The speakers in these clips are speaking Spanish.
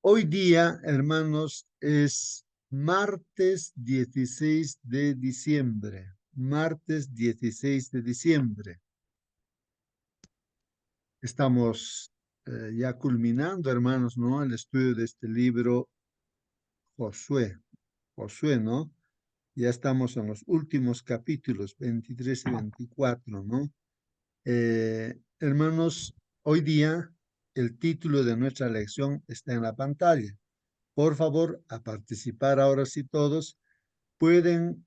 Hoy día, hermanos, es martes 16 de diciembre. Martes 16 de diciembre. Estamos ya culminando, hermanos, ¿no? El estudio de este libro Josué. Josué, ¿no? Ya estamos en los últimos capítulos, 23 y 24, ¿no? Hermanos, hoy día el título de nuestra lección está en la pantalla. Por favor, a participar ahora sí todos. Pueden,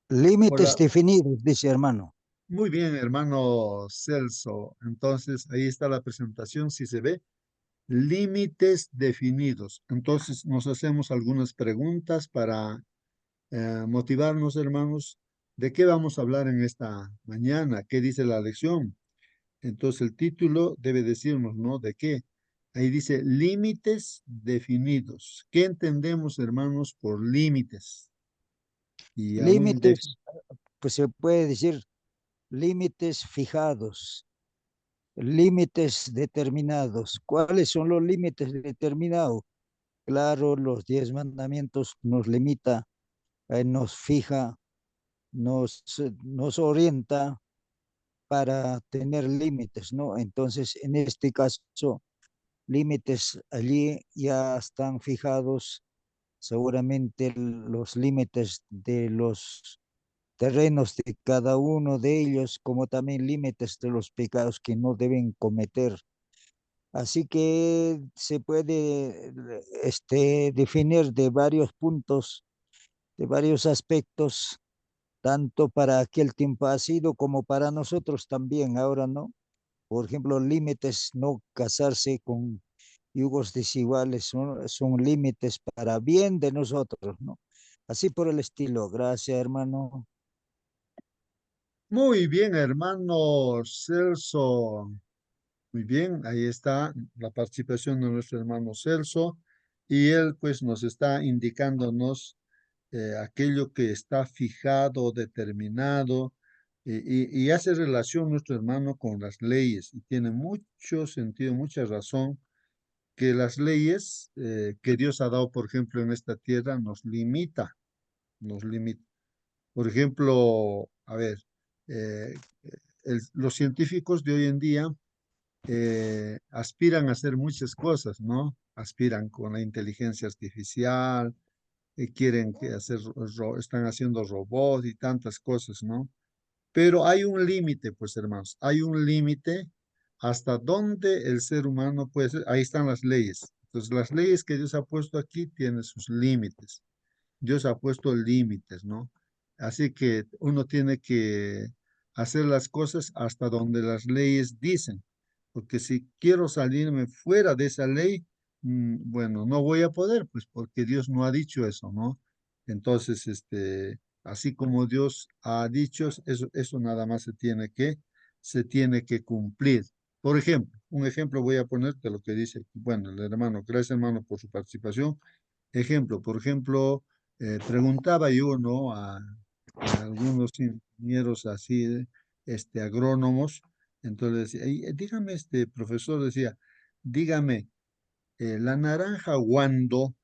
Límites hola, definidos, dice hermano. muy bien, hermano Celso. Entonces, ahí está la presentación, si se ve. Límites definidos. Entonces, nos hacemos algunas preguntas para motivarnos, hermanos. ¿De qué vamos a hablar en esta mañana? ¿Qué dice la lección? Entonces, el título debe decirnos, ¿no? ¿De qué? Ahí dice límites definidos. ¿Qué entendemos, hermanos, por límites? Y aún de Límites, pues se puede decir límites fijados, límites determinados. ¿Cuáles son los límites determinados? Claro, los 10 mandamientos nos limita, nos fija, nos orienta para tener límites, ¿no? Entonces, en este caso, límites allí ya están fijados, seguramente los límites de los terrenos de cada uno de ellos, como también límites de los pecados que no deben cometer. Así que se puede definir de varios puntos, de varios aspectos, tanto para aquel tiempo ha sido como para nosotros también, ahora no. Por ejemplo, límites, no casarse con yugos desiguales, son límites para bien de nosotros, ¿no? Así por el estilo. Gracias, hermano. Muy bien, hermano Celso. Muy bien, ahí está la participación de nuestro hermano Celso y él pues nos está indicándonos aquello que está fijado, determinado y hace relación nuestro hermano con las leyes y tiene mucho sentido, mucha razón que las leyes que Dios ha dado, por ejemplo, en esta tierra nos limita, nos limita. Por ejemplo, a ver, eh, los científicos de hoy en día aspiran a hacer muchas cosas, ¿no? Aspiran con la inteligencia artificial, quieren que hacer, están haciendo robots y tantas cosas, ¿no? Pero hay un límite, pues hermanos, hay un límite hasta donde el ser humano puede ser. Ahí están las leyes. Entonces, las leyes que Dios ha puesto aquí tienen sus límites. Dios ha puesto límites, ¿no? Así que uno tiene que hacer las cosas hasta donde las leyes dicen, porque si quiero salirme fuera de esa ley, bueno, no voy a poder, pues porque Dios no ha dicho eso, ¿no? Entonces, así como Dios ha dicho, eso nada más se tiene que cumplir. Por ejemplo, un ejemplo voy a ponerte lo que dice, bueno, el hermano, gracias hermano por su participación. Ejemplo, por ejemplo, preguntaba yo, ¿no? A algunos ingenieros así, agrónomos, entonces decía, dígame, profesor decía, dígame, la naranja guando,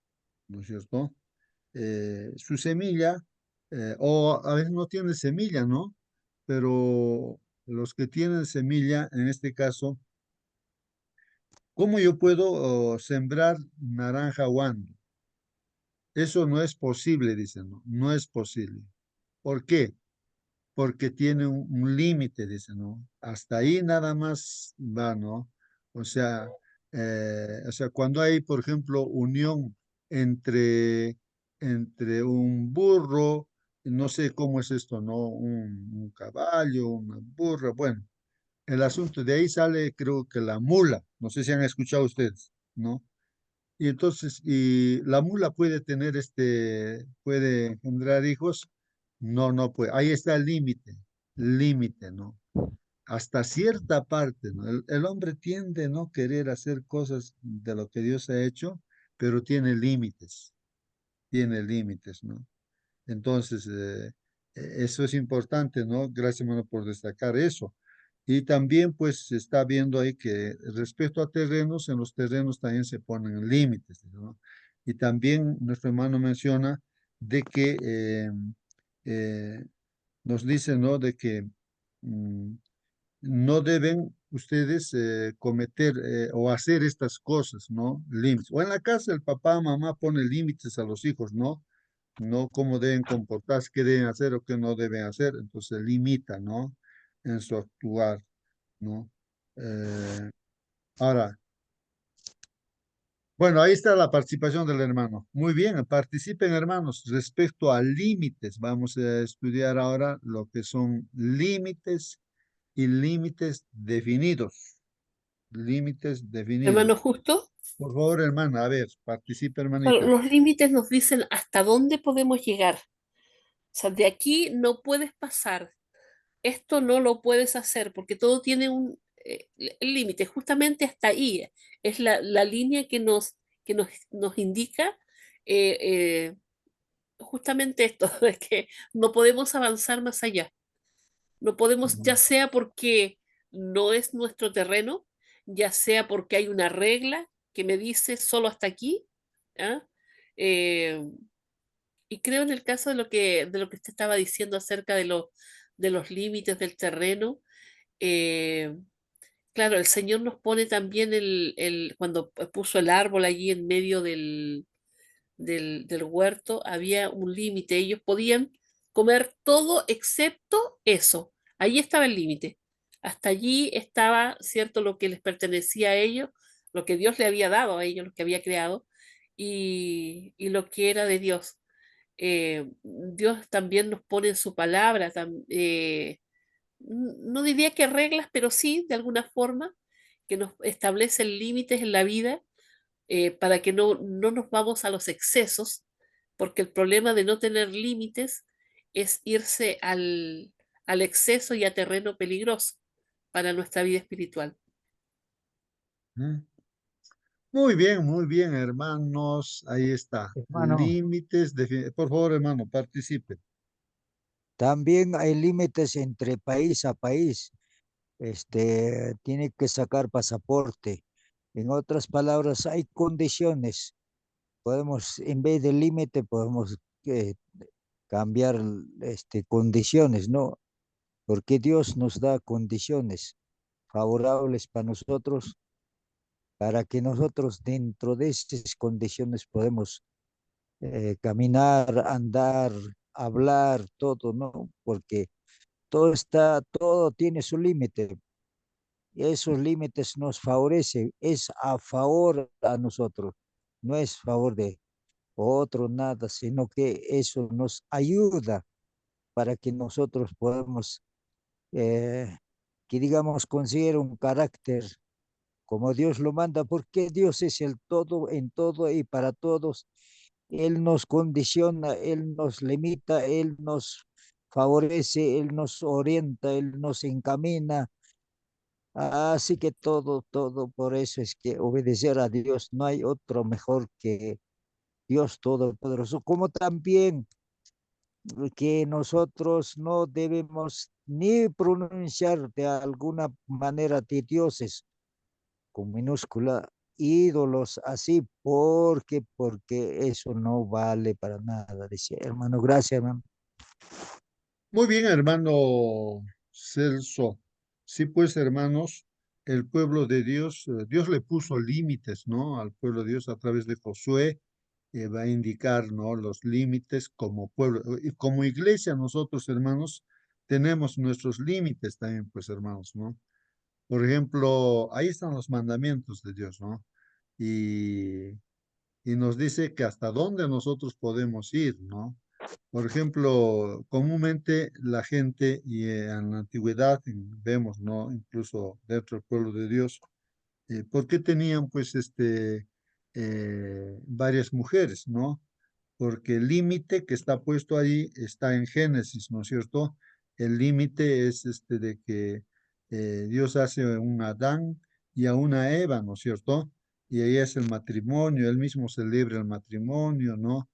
¿no es cierto? Su semilla, o a veces no tiene semilla, ¿no? Pero los que tienen semilla, en este caso, ¿cómo yo puedo sembrar naranja guando? Eso no es posible, dicen, no, no es posible. ¿Por qué? Porque tiene un límite, dicen, ¿no? Hasta ahí nada más va, ¿no? O sea, cuando hay, por ejemplo, unión entre, entre un burro, no sé cómo es esto, ¿no? Un caballo, una burra, bueno, el asunto de ahí sale, creo que la mula, no sé si han escuchado ustedes, ¿no? Y entonces, ¿y la mula puede tener puede engendrar hijos? No, no puede. Ahí está el límite, ¿no? Hasta cierta parte, ¿no? El hombre tiende a no querer hacer cosas de lo que Dios ha hecho, pero tiene límites, ¿no? Entonces, eso es importante, ¿no? Gracias, hermano, por destacar eso. Y también pues se está viendo ahí que respecto a terrenos, en los terrenos también se ponen límites, ¿no? Y también nuestro hermano menciona de que eh, nos dice, ¿no? De que mm, no deben ustedes cometer o hacer estas cosas, ¿no? Límites. O en la casa el papá, mamá pone límites a los hijos, ¿no? No cómo deben comportarse, qué deben hacer o qué no deben hacer. Entonces limita, ¿no? En su actuar, ¿no? Eh, ahora, bueno, ahí está la participación del hermano. Muy bien, participen hermanos. Respecto a límites, vamos a estudiar ahora lo que son límites y límites definidos. Límites Hermano definidos. Justo, Por favor, hermana, a ver, participe, claro, hermanita. los límites nos dicen hasta dónde podemos llegar. O sea, de aquí no puedes pasar, esto no lo puedes hacer, porque todo tiene un límite, justamente hasta ahí. Es la línea que nos indica eh, eh, justamente esto, de que no podemos avanzar más allá. No podemos, ya Ujú, sea porque no es nuestro terreno, ya sea porque hay una regla que me dice solo hasta aquí, ¿ah? Eh, y creo en el caso de lo que usted estaba diciendo acerca de los límites del terreno, eh, claro, el Señor nos pone también cuando puso el árbol allí en medio del huerto, había un límite. Ellos podían comer todo excepto eso. Allí estaba el límite. Hasta allí estaba, cierto, lo que les pertenecía a ellos, lo que Dios le había dado a ellos, lo que había creado, y lo que era de Dios. Dios también nos pone en su palabra, no diría que reglas, pero sí, de alguna forma, que nos establecen límites en la vida para que no nos vamos a los excesos, porque el problema de no tener límites es irse al exceso y a terreno peligroso para nuestra vida espiritual. ujú. Muy bien, hermanos. Ahí está. Hermano, Límites. Por favor, hermano, participe. también hay límites entre país a país. Tiene que sacar pasaporte. En otras palabras, hay condiciones. Podemos, en vez de límite, podemos eh, cambiar condiciones, ¿no? Porque Dios nos da condiciones favorables para nosotros, para que nosotros dentro de esas condiciones podemos caminar, andar, hablar, todo, ¿no? Porque todo tiene su límite. Esos límites nos favorecen, es a favor a nosotros, no es favor de otro, nada, sino que eso nos ayuda para que nosotros podamos, eh, que digamos, conseguir un carácter como Dios lo manda, porque Dios es el todo en todo y para todos. Él nos condiciona, Él nos limita, Él nos favorece, Él nos orienta, Él nos encamina. Así que todo, por eso es que obedecer a Dios, no hay otro mejor que Dios Todopoderoso, como también que nosotros no debemos ni pronunciar de alguna manera de dioses con minúscula, ídolos así, porque eso no vale para nada, dice hermano. Gracias, hermano. Muy bien, hermano Celso. Sí, pues, hermanos, el pueblo de Dios, Dios le puso límites, ¿no? Al pueblo de Dios a través de Josué, va a indicar, ¿no? Los límites como pueblo. Y como iglesia, nosotros, hermanos, tenemos nuestros límites también, pues, hermanos, ¿no? Por ejemplo, ahí están los mandamientos de Dios, ¿no? Y, y nos dice que hasta dónde nosotros podemos ir, ¿no? Por ejemplo, comúnmente la gente, y en la antigüedad vemos, ¿no? Incluso dentro del pueblo de Dios, ¿por qué tenían pues varias mujeres, ¿no? Porque el límite que está puesto ahí está en Génesis, ¿no es cierto? El límite es de que Dios hace un Adán y a una Eva, ¿no es cierto? Y ahí es el matrimonio, él mismo celebra el matrimonio, ¿no?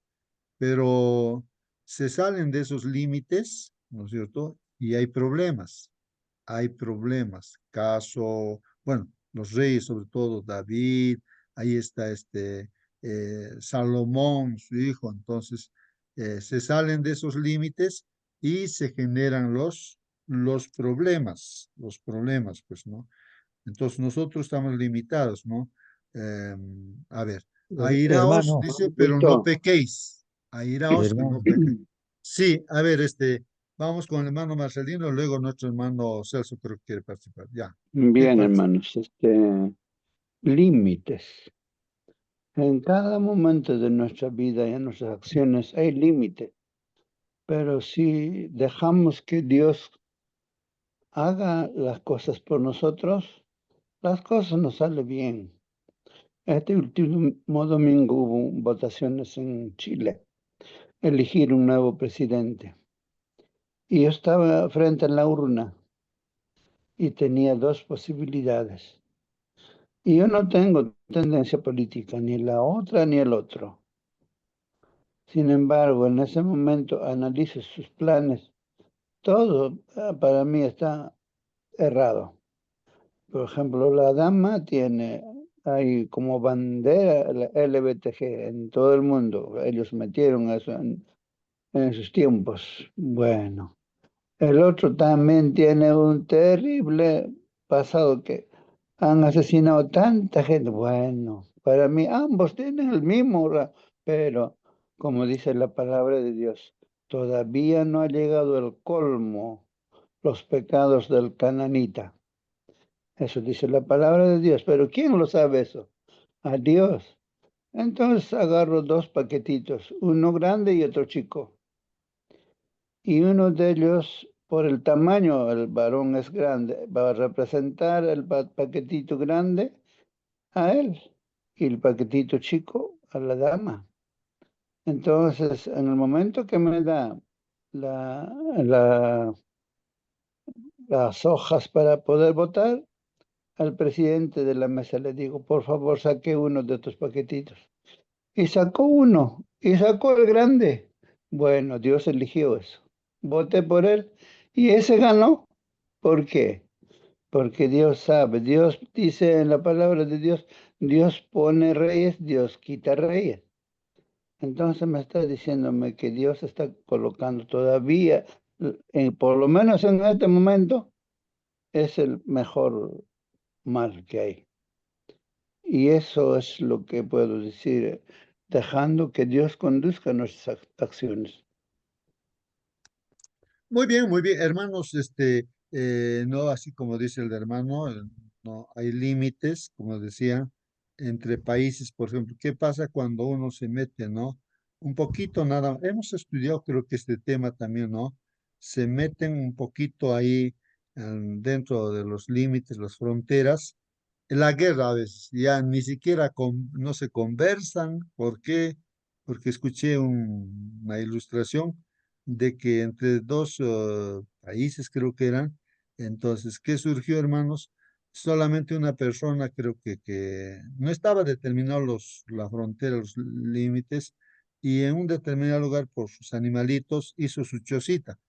Pero se salen de esos límites, ¿no es cierto? Y hay problemas. hay problemas. Caso, bueno, los reyes, sobre todo David, ahí está Salomón, su hijo. Entonces, se salen de esos límites y se generan los problemas, pues, ¿no? Entonces, nosotros estamos limitados, ¿no? A ver, airaos, Hermano, dice, pero no Listo. pequéis. Airaos, pero hermano, no pequéis. Sí, a ver, vamos con el hermano Marcelino, luego nuestro hermano Celso creo que quiere participar. Ya. ¿Qué Bien, parte? hermanos, límites. En cada momento de nuestra vida y en nuestras acciones hay límites, pero si dejamos que Dios haga las cosas por nosotros, las cosas nos salen bien. Este último domingo hubo votaciones en Chile, elegir un nuevo presidente. Y yo estaba frente a la urna y tenía dos posibilidades. Y yo no tengo tendencia política, ni la otra ni el otro. Sin embargo, en ese momento analizo sus planes. Todo para mí está errado. Por ejemplo, la dama tiene ahí como bandera la LBTG en todo el mundo. Ellos metieron eso en sus tiempos. Bueno, el otro también tiene un terrible pasado que han asesinado tanta gente. Bueno, para mí ambos tienen el mismo, pero como dice la palabra de Dios, todavía no ha llegado el colmo, los pecados del cananita. Eso dice la palabra de Dios, pero ¿quién lo sabe eso? A Dios. Entonces agarro dos paquetitos, uno grande y otro chico. Y uno de ellos, por el tamaño, el varón es grande, va a representar el paquetito grande a él y el paquetito chico a la dama. Entonces, en el momento que me da la, la- las hojas para poder votar, al presidente de la mesa le digo, por favor, saque uno de estos paquetitos. Y sacó uno, y sacó el grande. Bueno, Dios eligió eso. Voté por él y ese ganó. ¿Por qué? Porque Dios sabe, Dios dice en la palabra de Dios, Dios pone reyes, Dios quita reyes. Entonces me está diciéndome que Dios está colocando todavía, por lo menos en este momento, es el mejor mal que hay. Y eso es lo que puedo decir, dejando que Dios conduzca nuestras acciones. Muy bien, hermanos, no así como dice el hermano, no hay límites, como decía, entre países, por ejemplo, ¿qué pasa cuando uno se mete, no? Un poquito nada, hemos estudiado creo que este tema también, ¿no? Se meten un poquito ahí dentro de los límites, las fronteras, en la guerra a veces, ya ni siquiera no se conversan, ¿por qué? Porque escuché una ilustración de que entre dos países creo que eran, entonces, ¿qué surgió, hermanos? Solamente una persona creo que no estaba determinado la frontera, los límites, y en un determinado lugar por sus animalitos hizo su chocita.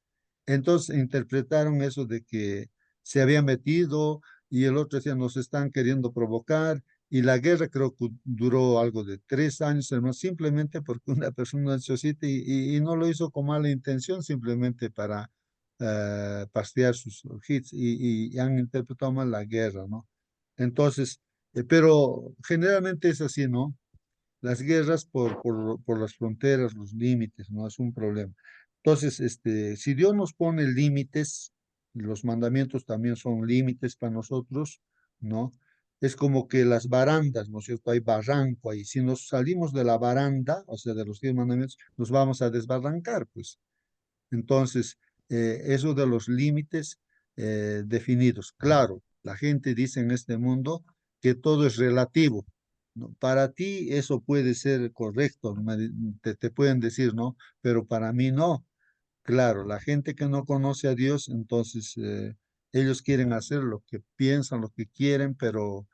Entonces interpretaron eso de que se había metido y el otro decía, nos están queriendo provocar. Y la guerra creo que duró algo de 3 años, hermano, simplemente porque una persona hizo cita y no lo hizo con mala intención, simplemente para pastear sus hits y han interpretado mal la guerra, ¿no? Entonces, pero generalmente es así, ¿no? Las guerras por las fronteras, los límites, ¿no? Es un problema. Entonces, si Dios nos pone límites, los mandamientos también son límites para nosotros, ¿no? Es como que las barandas, ¿no es cierto? Hay barranco ahí. Si nos salimos de la baranda, o sea, de los 10 mandamientos, nos vamos a desbarrancar, pues. Entonces, eso de los límites definidos. Claro, la gente dice en este mundo que todo es relativo, ¿no? Para ti eso puede ser correcto, te pueden decir, ¿no? Pero para mí no. Claro, la gente que no conoce a Dios, entonces ellos quieren hacer lo que piensan, lo que quieren, pero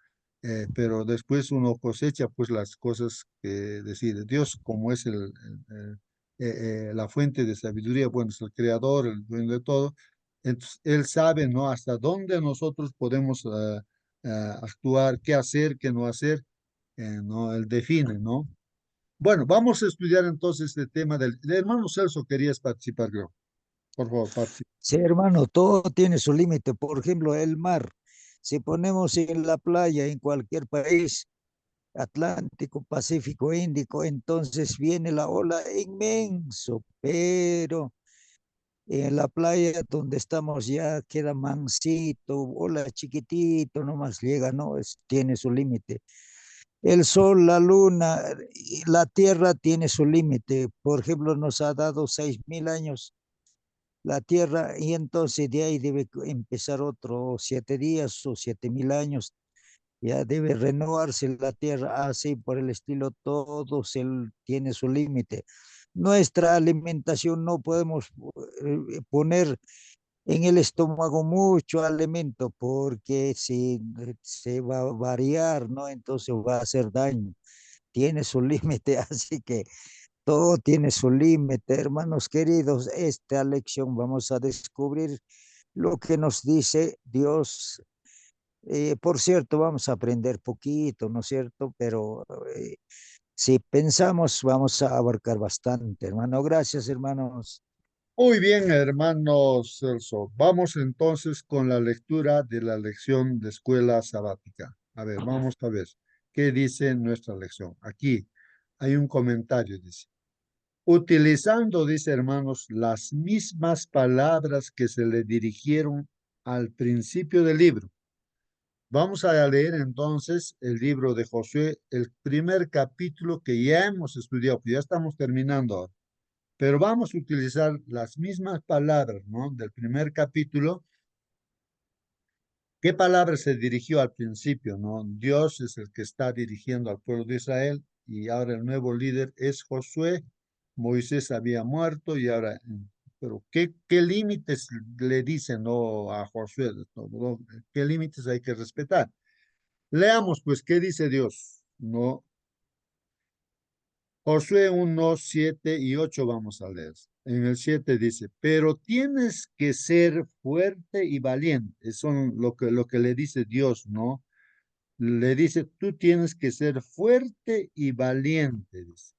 después uno cosecha pues las cosas que decide Dios, como es la fuente de sabiduría, bueno, es el creador, el dueño de todo. Entonces, Él sabe, ¿no? Hasta dónde nosotros podemos actuar, qué hacer, qué no hacer, ¿no? Él define, ¿no? Bueno, vamos a estudiar entonces este tema del hermano Celso, querías participar, creo. Por favor, participa. Sí, hermano, todo tiene su límite. Por ejemplo, el mar. Si ponemos en la playa, en cualquier país, Atlántico, Pacífico, Índico, entonces viene la ola inmenso, pero en la playa donde estamos ya queda mansito, ola chiquitito, nomás llega, ¿no? Tiene su límite. El sol, la luna, y la tierra tiene su límite. Por ejemplo, nos ha dado 6.000 años la tierra y entonces de ahí debe empezar otros 7 días o 7.000 años. Ya debe renovarse la tierra así por el estilo, todo tiene su límite. Nuestra alimentación no podemos poner en el estómago mucho alimento porque si se va a variar, ¿no? Entonces va a hacer daño. Tiene su límite, así que todo tiene su límite, hermanos queridos. Esta lección vamos a descubrir lo que nos dice Dios. Por cierto, vamos a aprender poquito, ¿no es cierto? Pero si pensamos, vamos a abarcar bastante, hermano. Gracias, hermanos. Muy bien, hermano Celso. Vamos entonces con la lectura de la lección de escuela sabática. A ver, vamos a ver qué dice nuestra lección. Aquí hay un comentario, dice. Utilizando, dice hermanos, las mismas palabras que se le dirigieron al principio del libro. Vamos a leer entonces el libro de Josué, el primer capítulo que ya hemos estudiado, que ya estamos terminando ahora. Pero vamos a utilizar las mismas palabras, ¿no? Del primer capítulo. ¿Qué palabra se dirigió al principio, no? Dios es el que está dirigiendo al pueblo de Israel y ahora el nuevo líder es Josué. Moisés había muerto y ahora, pero ¿qué límites le dicen, no, a Josué? No, ¿qué límites hay que respetar? Leamos, pues, ¿qué dice Dios? No, Josué 1, 7 y 8 vamos a leer. En el 7 dice, pero tienes que ser fuerte y valiente. Eso es lo que le dice Dios, ¿no? Le dice, tú tienes que ser fuerte y valiente, dice.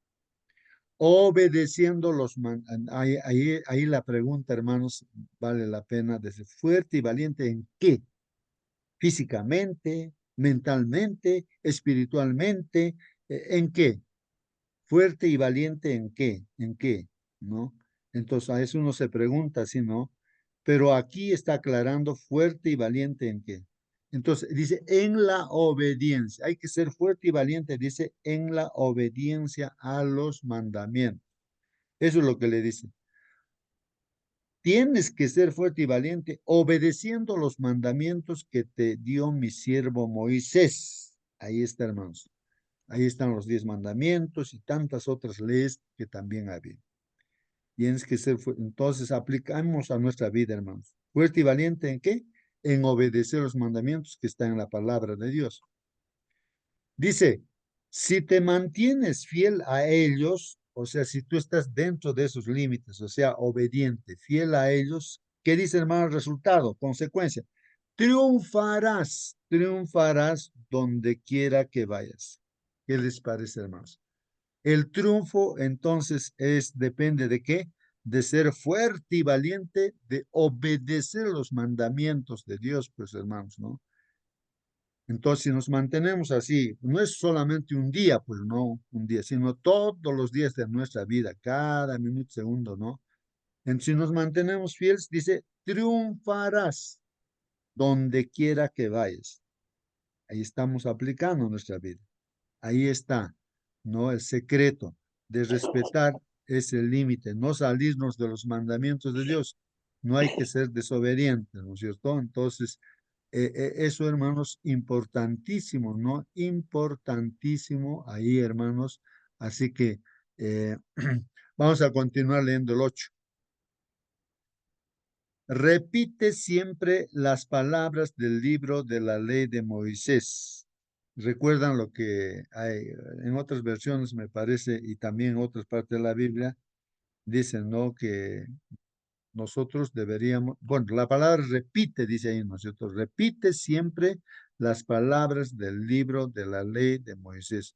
Obedeciendo los ahí la pregunta, hermanos, vale la pena decir, fuerte y valiente ¿en qué? Físicamente, mentalmente, espiritualmente, ¿en qué? Fuerte y valiente ¿en qué? ¿En qué? ¿No? Entonces a eso uno se pregunta, ¿sí, no? Pero aquí está aclarando fuerte y valiente ¿en qué? Entonces dice, en la obediencia. Hay que ser fuerte y valiente, dice, en la obediencia a los mandamientos. Eso es lo que le dice. Tienes que ser fuerte y valiente obedeciendo los mandamientos que te dio mi siervo Moisés. Ahí está, hermanos. Ahí están los 10 mandamientos y tantas otras leyes que también había. Tienes que ser, entonces aplicamos a nuestra vida, hermanos. Fuerte y valiente ¿en qué? En obedecer los mandamientos que están en la palabra de Dios. Dice, si te mantienes fiel a ellos, o sea, si tú estás dentro de esos límites, o sea, obediente, fiel a ellos, ¿qué dice, hermano? Resultado, consecuencia. Triunfarás, triunfarás donde quiera que vayas. ¿Qué les parece, hermanos? El triunfo entonces depende de qué? De ser fuerte y valiente, de obedecer los mandamientos de Dios, pues hermanos, ¿no? Entonces, si nos mantenemos así, no es solamente un día, pues no, un día, sino todos los días de nuestra vida, cada minuto, segundo, ¿no? Entonces, si nos mantenemos fieles, dice, triunfarás donde quiera que vayas. Ahí estamos aplicando nuestra vida. Ahí está, ¿no? El secreto de respetar ese límite, no salirnos de los mandamientos de Dios. No hay que ser desobedientes, ¿no es cierto? Entonces, eso, hermanos, importantísimo, ¿no? Importantísimo ahí, hermanos. Así que eh, vamos a continuar leyendo el 8. Repite siempre las palabras del libro de la ley de Moisés. Recuerdan lo que hay en otras versiones, me parece, y también en otras partes de la Biblia, dicen, ¿no? Que nosotros deberíamos, bueno, la palabra repite, dice ahí, ¿no es cierto? Repite siempre las palabras del libro de la ley de Moisés.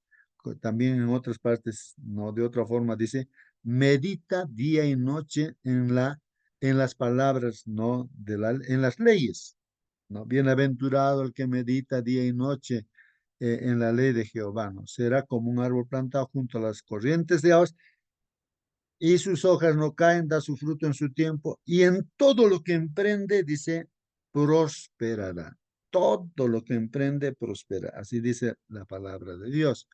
También en otras partes, no de otra forma, dice, medita día y noche en las palabras, ¿no? En las leyes, ¿no? Bienaventurado el que medita día y noche en la ley de Jehová, ¿no? Será como un árbol plantado junto a las corrientes de aguas y sus hojas no caen, da su fruto en su tiempo, y en todo lo que emprende, dice, prosperará. Todo lo que emprende prospera. Así dice la palabra de Dios.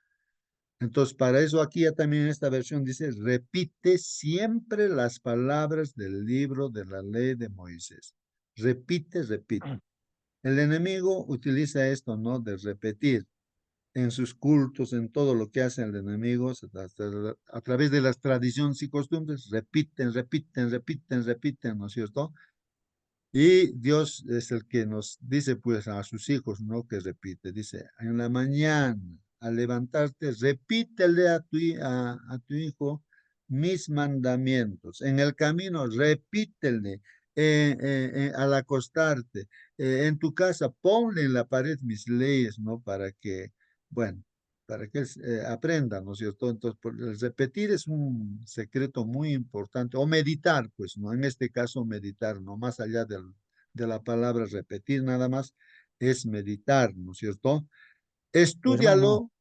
Entonces, para eso aquí ya también en esta versión dice, repite siempre las palabras del libro de la ley de Moisés. Repite, repite. El enemigo utiliza esto, ¿no? De repetir en sus cultos, en todo lo que hace el enemigo, a través de las tradiciones y costumbres, repiten, repiten, repiten, repiten, ¿no es cierto? Y Dios es el que nos dice, pues, a sus hijos, ¿no? Que repite, dice, en la mañana, al levantarte, repítele a tu hijo mis mandamientos. En el camino, repítele. Al acostarte, en tu casa, ponle en la pared mis leyes, ¿no? Para que, bueno, para que aprenda, ¿no es cierto? Entonces, el repetir es un secreto muy importante, o meditar, pues, ¿no? En este caso, meditar, ¿no? Más allá de la palabra repetir, nada más, es meditar, ¿no es cierto? Hermano, Estúdialo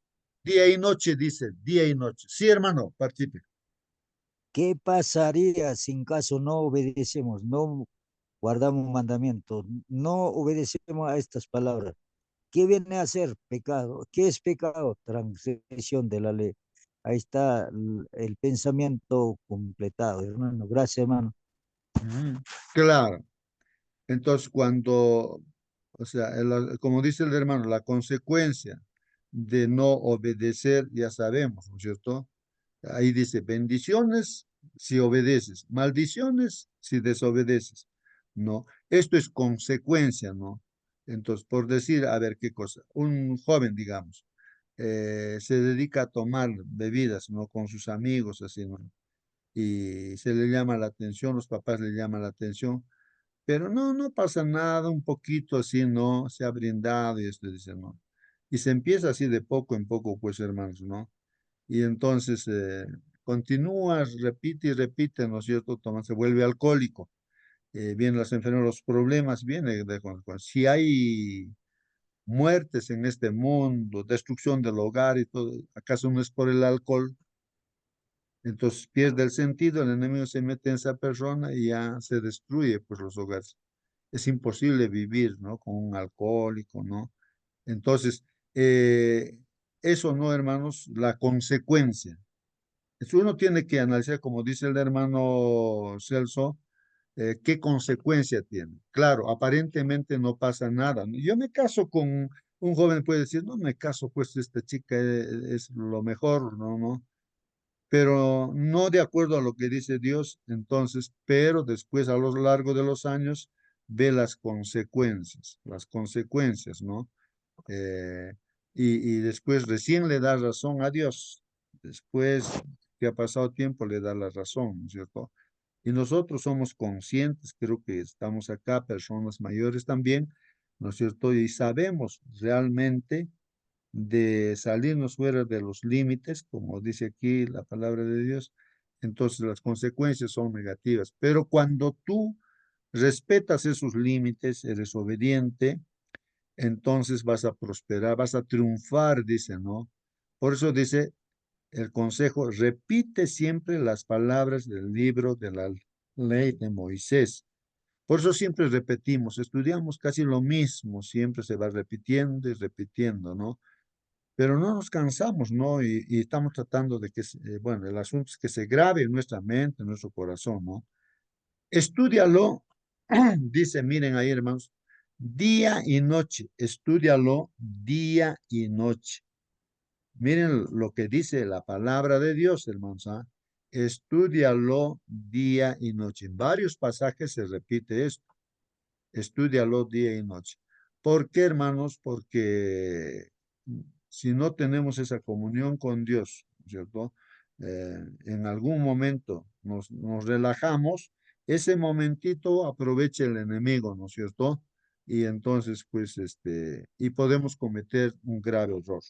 día y noche, dice, día y noche. Sí, hermano, participe. ¿qué pasaría si en caso no obedecemos, no guardamos mandamientos, no obedecemos a estas palabras? ¿Qué viene a ser pecado? ¿Qué es pecado? Transgresión de la ley. Ahí está el pensamiento completado, hermano. Gracias, hermano. Ujú. Claro. Entonces, cuando, o sea, como dice el hermano, la consecuencia de no obedecer, ya sabemos, ¿no es cierto? Ahí dice, bendiciones si obedeces, maldiciones si desobedeces, ¿no? Esto es consecuencia, ¿no? Entonces, por decir, a ver qué cosa, un joven, digamos, se dedica a tomar bebidas, ¿no? Con sus amigos, así, ¿no? Y se le llama la atención, los papás le llaman la atención, pero no pasa nada, un poquito así, ¿no? Se ha brindado y esto dice, ¿no? Y se empieza así de poco en poco, pues, hermanos, ¿no? Y entonces continúa, repite y repite, ¿no es cierto? Se vuelve alcohólico. Vienen las enfermedades, los problemas, vienen si hay muertes en este mundo, destrucción del hogar y todo, ¿acaso no es por el alcohol? Entonces pierde el sentido, el enemigo se mete en esa persona y ya se destruye pues los hogares. Es imposible vivir, ¿no? Con un alcohólico, ¿no? Entonces, eh, eso, ¿no, hermanos? La consecuencia. Eso uno tiene que analizar, como dice el hermano Celso, qué consecuencia tiene. Claro, aparentemente no pasa nada, ¿no? Yo me caso con un joven, puede decir, no me caso, pues esta chica es lo mejor, ¿no? ¿No? Pero no de acuerdo a lo que dice Dios, entonces, pero después a lo largo de los años ve las consecuencias, ¿no? Eh, y después recién le da razón a Dios. Después que ha pasado tiempo le da la razón, ¿no es cierto? Y nosotros somos conscientes, creo que estamos acá, personas mayores también, ¿no es cierto? Y sabemos realmente de salirnos fuera de los límites, como dice aquí la palabra de Dios, entonces las consecuencias son negativas. Pero cuando tú respetas esos límites, eres obediente, entonces vas a prosperar, vas a triunfar, dice, ¿no? Por eso dice el consejo, repite siempre las palabras del libro de la ley de Moisés. Por eso siempre repetimos, estudiamos casi lo mismo, siempre se va repitiendo y repitiendo, ¿no? Pero no nos cansamos, ¿no? Y estamos tratando de que, bueno, el asunto es que se grabe en nuestra mente, en nuestro corazón, ¿no? Estúdialo, dice, miren ahí, hermanos, día y noche, estúdialo día y noche. Miren lo que dice la palabra de Dios, hermanos, ¿ah? Estúdialo día y noche. En varios pasajes se repite esto, estúdialo día y noche. ¿Por qué, hermanos? Porque si no tenemos esa comunión con Dios, ¿cierto? En algún momento nos relajamos ese momentito aprovecha el enemigo, ¿no es cierto? Y entonces, pues, y podemos cometer un grave error.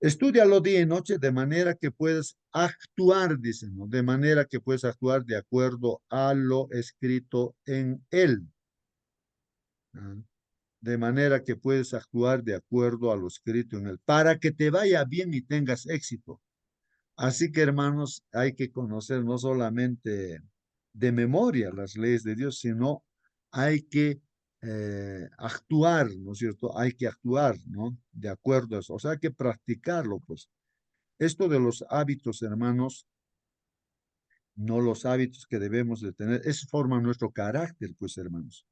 Estúdialo día y noche de manera que puedas actuar, dicen, ¿no? De manera que puedes actuar de acuerdo a lo escrito en él. ¿Ah? De manera que puedes actuar de acuerdo a lo escrito en él, para que te vaya bien y tengas éxito. Así que, hermanos, hay que conocer no solamente de memoria las leyes de Dios, sino hay que actuar, ¿no es cierto? Hay que actuar, ¿no? De acuerdo a eso. O sea, hay que practicarlo, pues. Esto de los hábitos, hermanos, no los hábitos que debemos de tener, eso forma nuestro carácter, pues, hermanos.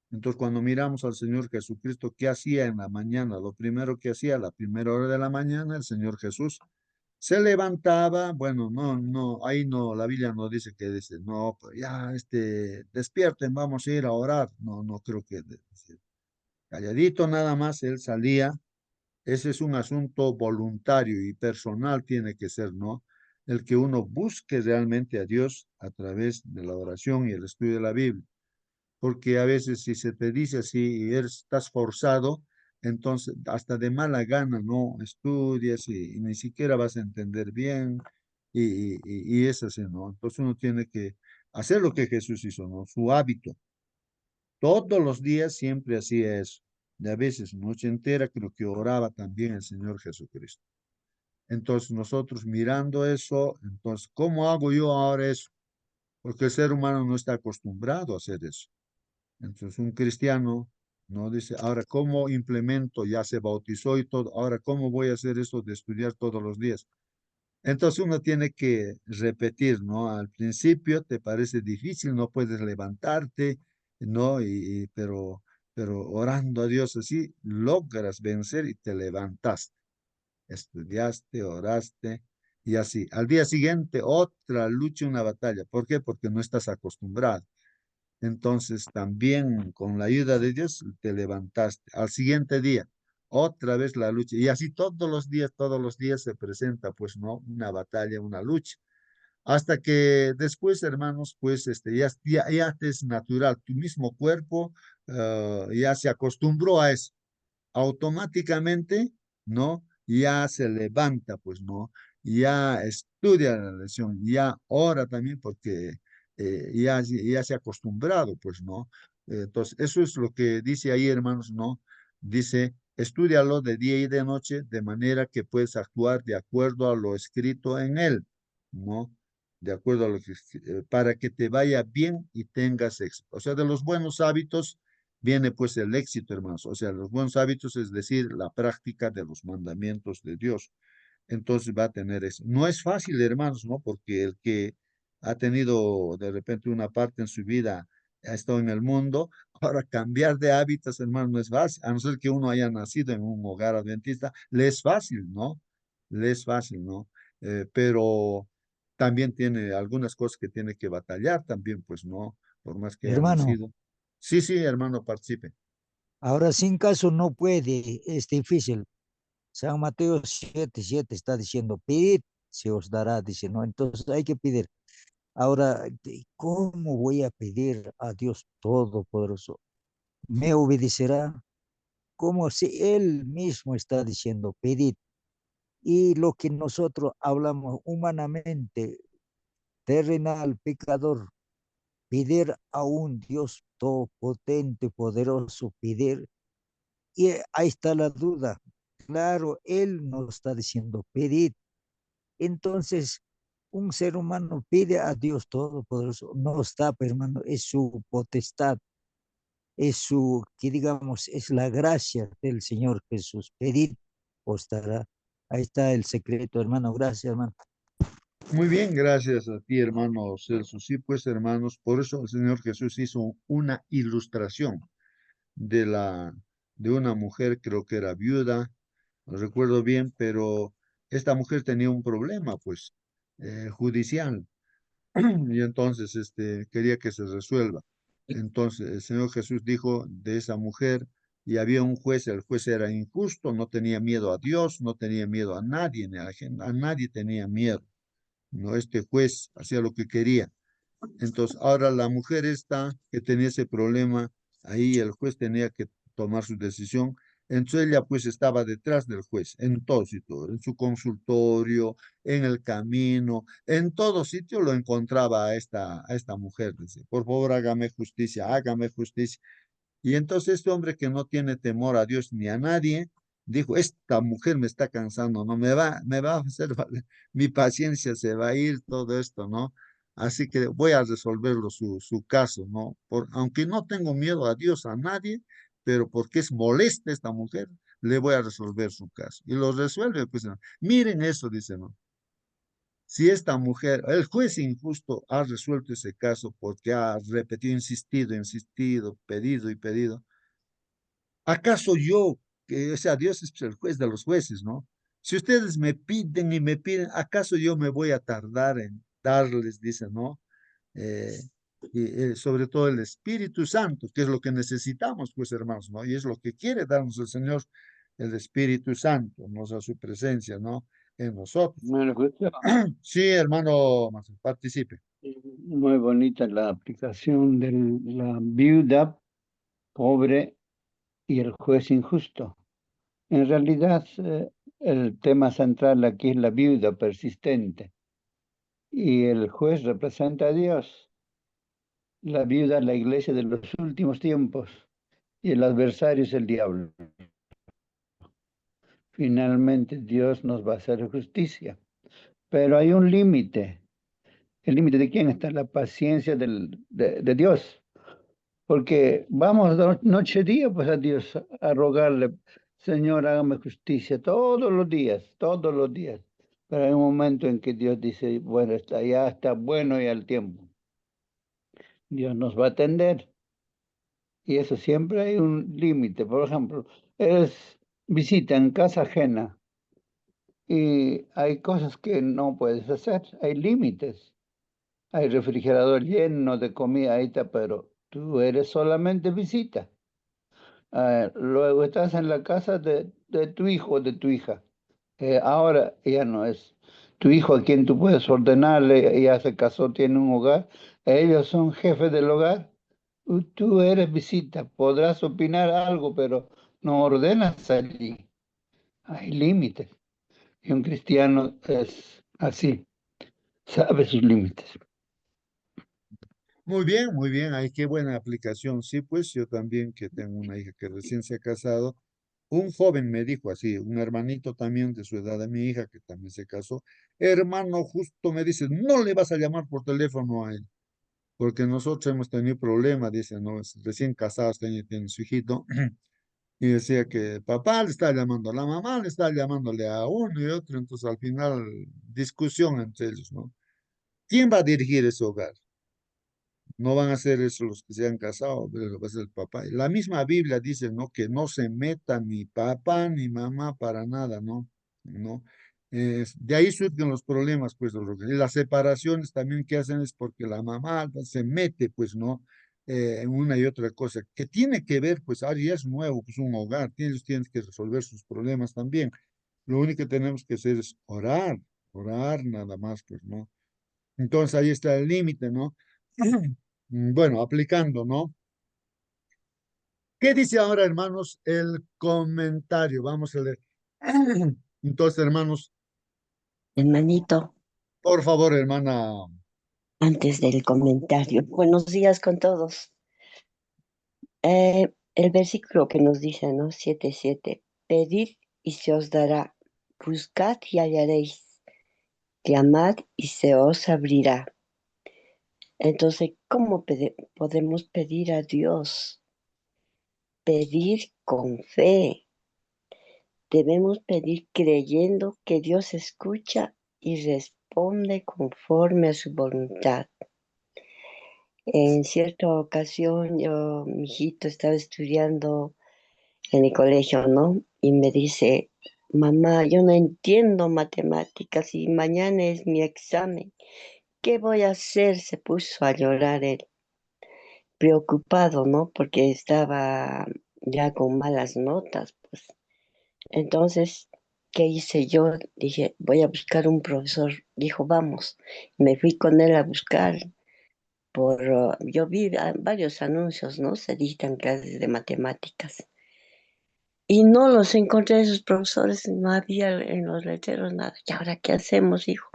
Entonces, cuando miramos al Señor Jesucristo, ¿qué hacía en la mañana? Lo primero que hacía, a la primera hora de la mañana, el Señor Jesús se levantaba, bueno, no, ahí no, la Biblia no dice que dice, no, pues ya, despierten, vamos a ir a orar. No creo que, calladito nada más, él salía. Ese es un asunto voluntario y personal tiene que ser, ¿no? El que uno busque realmente a Dios a través de la oración y el estudio de la Biblia. Porque a veces si se te dice así y estás forzado, entonces hasta de mala gana no estudias y ni siquiera vas a entender bien y es así, ¿no? Entonces uno tiene que hacer lo que Jesús hizo, ¿no? Su hábito. Todos los días siempre hacía eso. Y a veces noche entera creo que oraba también el Señor Jesucristo. Entonces nosotros mirando eso, entonces, ¿cómo hago yo ahora eso? Porque el ser humano no está acostumbrado a hacer eso. Entonces, un cristiano no dice, ahora, ¿cómo implemento? Ya se bautizó y todo, ahora, ¿cómo voy a hacer esto de estudiar todos los días? Entonces, uno tiene que repetir, ¿no? Al principio te parece difícil, no puedes levantarte, ¿no? Pero orando a Dios así, logras vencer y te levantaste. Estudiaste, oraste y así. Al día siguiente, otra lucha, una batalla. ¿Por qué? Porque no estás acostumbrado. Entonces también con la ayuda de Dios te levantaste. Al siguiente día, otra vez la lucha. Y así todos los días se presenta, pues, ¿no? Una batalla, una lucha. Hasta que después, hermanos, pues, ya te es natural. Tu mismo cuerpo ya se acostumbró a eso automáticamente, ¿no? Ya se levanta, pues, ¿no? Ya estudia la lección, ya ora también porque ya se ha acostumbrado, pues, ¿no? Entonces, eso es lo que dice ahí, hermanos, ¿no? Dice, estúdialo de día y de noche, de manera que puedes actuar de acuerdo a lo escrito en él, ¿no? De acuerdo a lo que, para que te vaya bien y tengas éxito. O sea, de los buenos hábitos viene pues el éxito, hermanos. O sea, los buenos hábitos, es decir, la práctica de los mandamientos de Dios. Entonces va a tener eso. No es fácil, hermanos, ¿no? Porque el que ha tenido de repente una parte en su vida, ha estado en el mundo, ahora cambiar de hábitos, hermanos, no es fácil. A no ser que uno haya nacido en un hogar adventista, le es fácil, ¿no? Le es fácil, ¿no? Pero también tiene algunas cosas que tiene que batallar también, pues, ¿no? Por más que haya Hermano, nacido. Sí, sí, hermano, participe. ahora sin caso no puede, es difícil. San Mateo 7:7 está diciendo, pedid, se os dará, dice, ¿no? Entonces hay que pedir. Ahora, ¿cómo voy a pedir a Dios Todopoderoso? ¿Me obedecerá? Como si Él mismo está diciendo, pedid. Y lo que nosotros hablamos humanamente, terrenal, pecador, pedir a un Dios topotente, poderoso, pedir. Y ahí está la duda. Claro, Él nos está diciendo, pedid. Entonces, un ser humano pide a Dios Todopoderoso, no está, hermano, es su potestad, es su, que digamos, es la gracia del Señor Jesús. Pedid, os dará. Ahí está el secreto, hermano. Gracias, hermano. Muy bien, gracias a ti, hermano Celso. Sí, pues, hermanos, por eso el Señor Jesús hizo una ilustración de de una mujer, creo que era viuda, no recuerdo bien, pero esta mujer tenía un problema, pues, judicial, y entonces, quería que se resuelva. Entonces, el Señor Jesús dijo de esa mujer, y había un juez, el juez era injusto, no tenía miedo a Dios, no tenía miedo a nadie, ni a nadie tenía miedo. No, este juez hacía lo que quería. Entonces, ahora la mujer esta que tenía ese problema, ahí el juez tenía que tomar su decisión. Entonces ella pues estaba detrás del juez, en todo sitio, en su consultorio, en el camino, en todo sitio lo encontraba a esta mujer. Dice, por favor, hágame justicia, hágame justicia. Y entonces este hombre que no tiene temor a Dios ni a nadie, dijo, esta mujer me está cansando, ¿no? Me va a hacer, mi paciencia se va a ir, todo esto, ¿no? Así que voy a resolverlo su caso, ¿no? Aunque no tengo miedo a Dios, a nadie, pero porque es molesta esta mujer, le voy a resolver su caso. Y lo resuelve, pues, ¿no? Miren eso, dice, ¿no? Si esta mujer, el juez injusto ha resuelto ese caso porque ha repetido, insistido, insistido, pedido y pedido. ¿Acaso yo, que, o sea, Dios es el juez de los jueces, ¿no? Si ustedes me piden y me piden, ¿acaso yo me voy a tardar en darles, dice, ¿no? Eh, sobre todo el Espíritu Santo, que es lo que necesitamos, pues, hermanos, ¿no? Y es lo que quiere darnos el Señor, el Espíritu Santo, nos da su presencia, ¿no? En nosotros. Bueno, justo, Sí, hermano, participe. muy bonita la aplicación de la viuda pobre y el juez injusto. En realidad, el tema central aquí es la viuda persistente y el juez representa a Dios. La viuda es la iglesia de los últimos tiempos y el adversario es el diablo. Finalmente Dios nos va a hacer justicia, pero hay un límite. ¿El límite de quién está? La paciencia de Dios. Porque vamos noche y día pues a Dios a rogarle, Señor, hágame justicia todos los días. Pero hay un momento en que Dios dice, bueno, ya está bueno y al tiempo. Dios nos va a atender. Y eso siempre hay un límite. Por ejemplo, eres visita en casa ajena y hay cosas que no puedes hacer, hay límites. Hay refrigerador lleno de comida, ahí está, pero tú eres solamente visita. Luego estás en la casa de tu hijo o de tu hija. Ahora ya no es tu hijo a quien tú puedes ordenarle, ya se casó, tiene un hogar. Ellos son jefes del hogar. Tú eres visita, podrás opinar algo, pero no ordenas allí. Hay límites. Y un cristiano es así, sabe sus límites. Muy bien, ay, qué buena aplicación. Sí, pues yo también que tengo una hija que recién se ha casado, un joven me dijo así, un hermanito también de su edad de mi hija que también se casó, hermano, justo me dice, no le vas a llamar por teléfono a él, porque nosotros hemos tenido problemas, dice, no, recién casados, tiene su hijito, y decía que papá le está llamando a la mamá, le está llamándole a uno y otro, entonces al final discusión entre ellos, ¿no? ¿Quién va a dirigir ese hogar? No van a ser eso los que se han casado, pero va a ser el papá. Y la misma Biblia dice, ¿no? Que no se meta ni papá ni mamá para nada, ¿no? ¿No? De ahí surgen los problemas, pues, y las separaciones también que hacen es porque la mamá se mete, pues, ¿no? En una y otra cosa, que tiene que ver, pues, ahora ya es nuevo, pues, un hogar, ellos tienen que resolver sus problemas también. Lo único que tenemos que hacer es orar, orar nada más, pues, ¿no? Entonces ahí está el límite, ¿no? Bueno, aplicando, ¿no? ¿Qué dice ahora, hermanos, el comentario? Vamos a leer. Entonces, hermanos, Hermanito, por favor, hermana. antes del comentario, buenos días con todos. El versículo que nos dice, ¿no? 7:7, pedid y se os dará, buscad y hallaréis, llamad y se os abrirá. Entonces, ¿cómo podemos pedir a Dios? Pedir con fe. Debemos pedir creyendo que Dios escucha y responde conforme a su voluntad. En cierta ocasión, mi hijito estaba estudiando en el colegio, ¿no? Y me dice, mamá, yo no entiendo matemáticas y mañana es mi examen. ¿Qué voy a hacer? Se puso a llorar él, preocupado, ¿no? Porque estaba ya con malas notas, pues. Entonces, ¿qué hice yo? Dije, voy a buscar un profesor. Dijo, vamos. Me fui con él a buscar. yo vi varios anuncios, ¿no? Se dictan clases de matemáticas. Y no los encontré esos profesores, no había en los letreros nada. ¿Y ahora qué hacemos, hijo?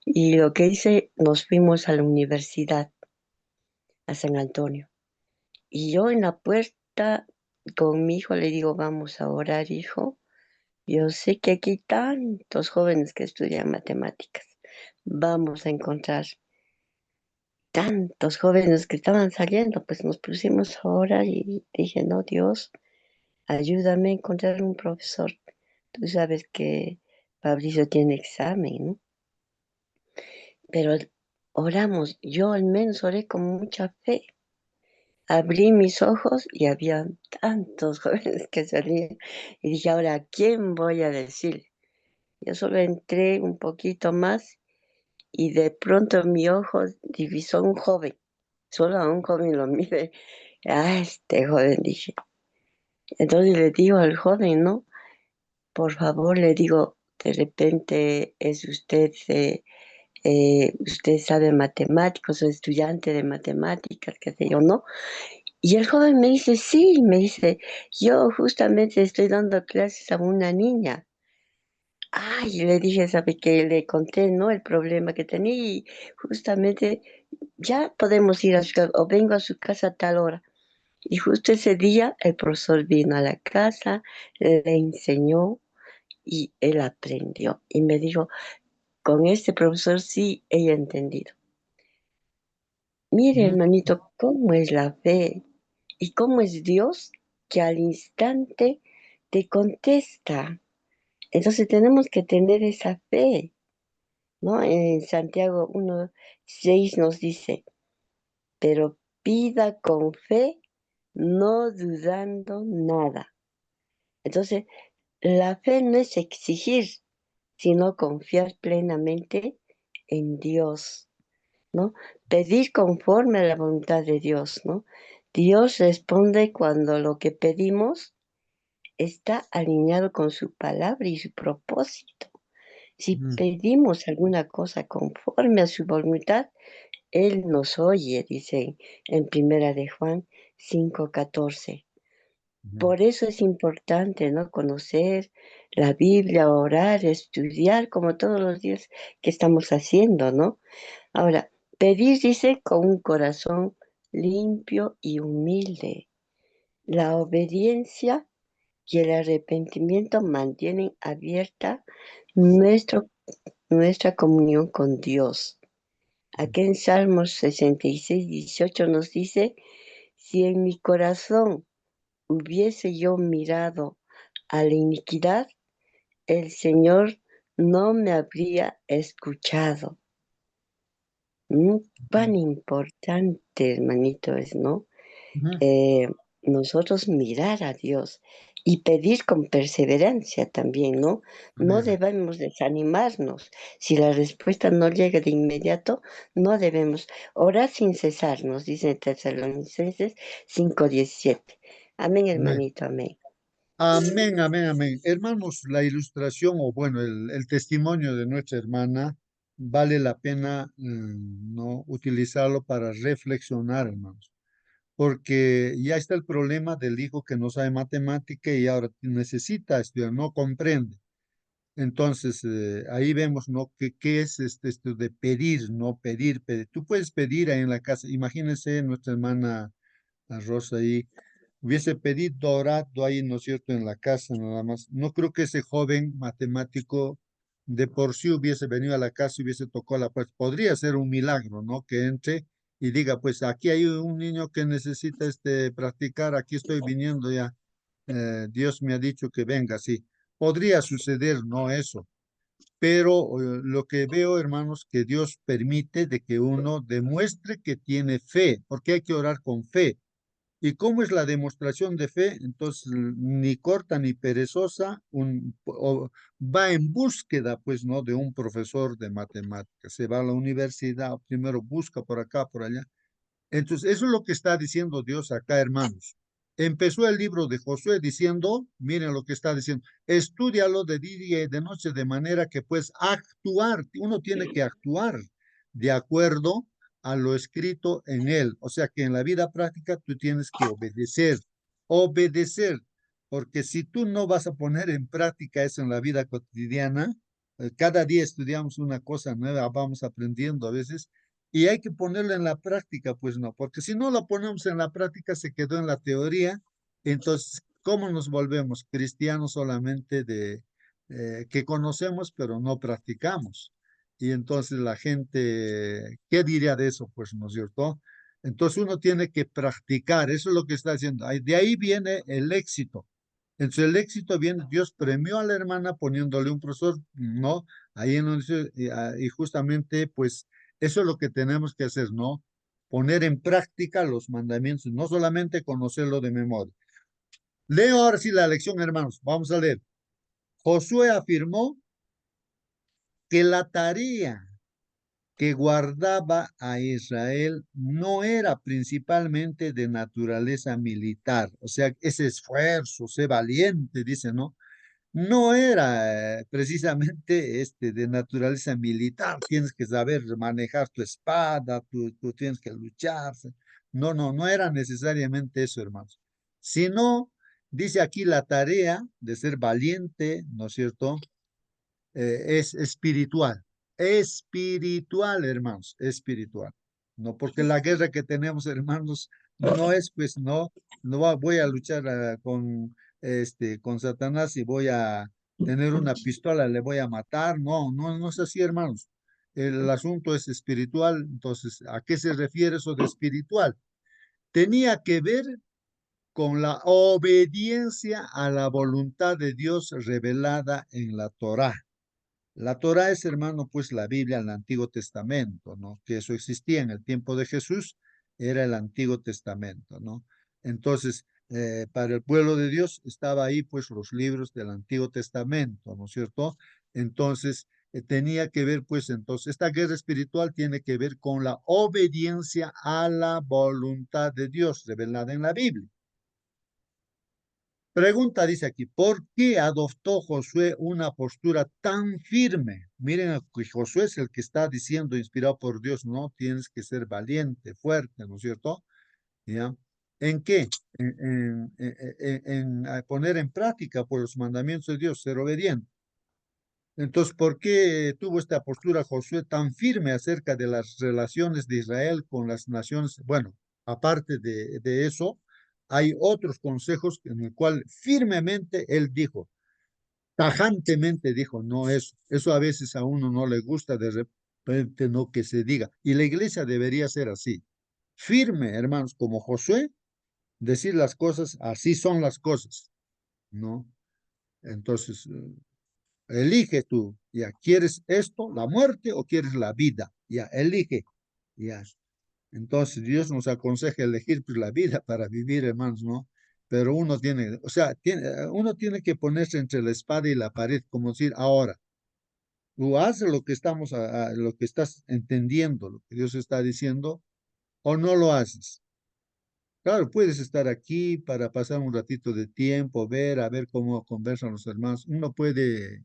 Y lo que hice, nos fuimos a la universidad, a San Antonio. Y yo en la puerta con mi hijo le digo, vamos a orar, hijo. Yo sé que aquí hay tantos jóvenes que estudian matemáticas. Vamos a encontrar tantos jóvenes que estaban saliendo. Pues nos pusimos a orar y dije, no, Dios, ayúdame a encontrar un profesor. Tú sabes que Fabricio tiene examen, ¿no? Pero oramos, yo al menos oré con mucha fe. Abrí mis ojos y había tantos jóvenes que salían. Y dije, ahora, ¿a quién voy a decir? Yo solo entré un poquito más y de pronto mi ojo divisó a un joven. Solo a un joven lo miré. Ah, este joven, dije. Entonces le digo al joven, ¿no? Por favor, le digo, de repente es usted, usted sabe matemáticos, o estudiante de matemáticas, qué sé yo, ¿no? Y el joven me dice, sí, me dice, yo justamente estoy dando clases a una niña. Ay, le dije, ¿sabe qué? Le conté, ¿no? El problema que tenía y justamente ya podemos ir a su casa, o vengo a su casa a tal hora. Y justo ese día el profesor vino a la casa, le enseñó y él aprendió. Y me dijo, con este profesor sí he entendido. Mire, Ujú. hermanito, cómo es la fe y cómo es Dios que al instante te contesta. Entonces tenemos que tener esa fe, ¿no? En Santiago 1:6 nos dice, pero pida con fe, no dudando nada. Entonces, la fe no es exigir, sino confiar plenamente en Dios, ¿no? Pedir conforme a la voluntad de Dios, ¿no? Dios responde cuando lo que pedimos está alineado con su palabra y su propósito. Si Ujú. pedimos alguna cosa conforme a su voluntad, Él nos oye, dice en Primera de Juan 5:14. Ujú. Por eso es importante, ¿no? Conocer la Biblia, orar, estudiar, como todos los días que estamos haciendo, ¿no? Ahora, pedir, dice, con un corazón limpio y humilde. La obediencia y el arrepentimiento mantienen abierta nuestro, nuestra comunión con Dios. Aquí en Salmos 66:18 nos dice, si en mi corazón hubiese yo mirado a la iniquidad, el Señor no me habría escuchado. Cuán importante, hermanito, es, ¿no? Ujú. Eh, Nosotros mirar a Dios y pedir con perseverancia también, ¿no? No Amén. debemos desanimarnos. Si la respuesta no llega de inmediato, no debemos orar sin cesar, nos dice Tesalonicenses 5:17. Amén, Amén. hermanito, amén. Amén, amén, amén. Hermanos, la ilustración o bueno, el testimonio de nuestra hermana vale la pena no utilizarlo para reflexionar, hermanos, porque ya está el problema del hijo que no sabe matemática y ahora necesita estudiar, no comprende. Entonces, ahí vemos, ¿no? ¿Qué es esto de pedir, no pedir, pedir? Tú puedes pedir ahí en la casa. Imagínense nuestra hermana la Rosa ahí hubiese pedido orado ahí, ¿no es cierto?, en la casa nada más. No creo que ese joven matemático de por sí hubiese venido a la casa y hubiese tocado la puerta. Podría ser un milagro, ¿no? Que entre y diga, pues aquí hay un niño que necesita practicar, aquí estoy viniendo ya. Dios me ha dicho que venga, sí. Podría suceder, ¿no? Eso. Pero lo que veo, hermanos, que Dios permite de que uno demuestre que tiene fe, porque hay que orar con fe. ¿Y cómo es la demostración de fe? Entonces, ni corta ni perezosa, va en búsqueda, pues, ¿no? De un profesor de matemáticas. Se va a la universidad, primero busca por acá, por allá. Entonces, eso es lo que está diciendo Dios acá, hermanos. Empezó el libro de Josué diciendo, miren lo que está diciendo, estúdialo de día y de noche de manera que puedes actuar, uno tiene que actuar de acuerdo a lo escrito en él. O sea que en la vida práctica tú tienes que obedecer, obedecer, porque si tú no vas a poner en práctica eso en la vida cotidiana, cada día estudiamos una cosa nueva, vamos aprendiendo a veces, y hay que ponerlo en la práctica, pues no, porque si no lo ponemos en la práctica, se quedó en la teoría, entonces, ¿cómo nos volvemos cristianos solamente de que conocemos, pero no practicamos? Y entonces la gente, ¿qué diría de eso? Pues, ¿no es cierto? Entonces uno tiene que practicar, eso es lo que está haciendo. De ahí viene el éxito. Entonces el éxito viene, Dios premió a la hermana poniéndole un profesor, ¿no? Ahí en y justamente, pues, eso es lo que tenemos que hacer, ¿no? Poner en práctica los mandamientos, no solamente conocerlo de memoria. Leo ahora sí la lección, hermanos. Vamos a leer. Josué afirmó que la tarea que guardaba a Israel no era principalmente de naturaleza militar, o sea, ese esfuerzo, sé valiente, dice, ¿no? No era precisamente de naturaleza militar, tienes que saber manejar tu espada, tú tienes que luchar. No, no, no era necesariamente eso, hermanos. Sino, dice aquí la tarea de ser valiente, ¿no es cierto? Es espiritual. Espiritual, hermanos, espiritual. No porque la guerra que tenemos, hermanos, no es, pues, voy a luchar con Satanás y voy a tener una pistola, le voy a matar. No, no, no es así, hermanos. El asunto es espiritual. Entonces, ¿a qué se refiere eso de espiritual? Tenía que ver con la obediencia a la voluntad de Dios revelada en la Torá. La Torá es, hermano, pues la Biblia, el Antiguo Testamento, ¿no? Que eso existía en el tiempo de Jesús, era el Antiguo Testamento, ¿no? Entonces, para el pueblo de Dios estaba ahí, pues, los libros del Antiguo Testamento, ¿no es cierto? Entonces, tenía que ver, pues, entonces, esta guerra espiritual tiene que ver con la obediencia a la voluntad de Dios revelada en la Biblia. Pregunta, dice aquí, ¿por qué adoptó Josué una postura tan firme? Miren, que Josué es el que está diciendo, inspirado por Dios, no, tienes que ser valiente, fuerte, ¿no es cierto? ¿Ya? ¿En qué? En poner en práctica por los mandamientos de Dios, ser obediente. Entonces, ¿por qué tuvo esta postura Josué tan firme acerca de las relaciones de Israel con las naciones? Bueno, aparte de eso, hay otros consejos en el cual firmemente él dijo, tajantemente dijo, no eso. Eso a veces a uno no le gusta de repente, no que se diga. Y la iglesia debería ser así. Firme, hermanos, como Josué, decir las cosas, así son las cosas, ¿no? Entonces, elige tú, ya, ¿quieres esto, la muerte o quieres la vida? Ya, elige, ya. Entonces Dios nos aconseja elegir pues, la vida para vivir, hermanos, ¿no? Pero uno tiene, o sea, uno tiene que ponerse entre la espada y la pared, como decir, ahora, tú haces lo que lo que estás entendiendo, lo que Dios está diciendo, o no lo haces. Claro, puedes estar aquí para pasar un ratito de tiempo, a ver cómo conversan los hermanos. Uno puede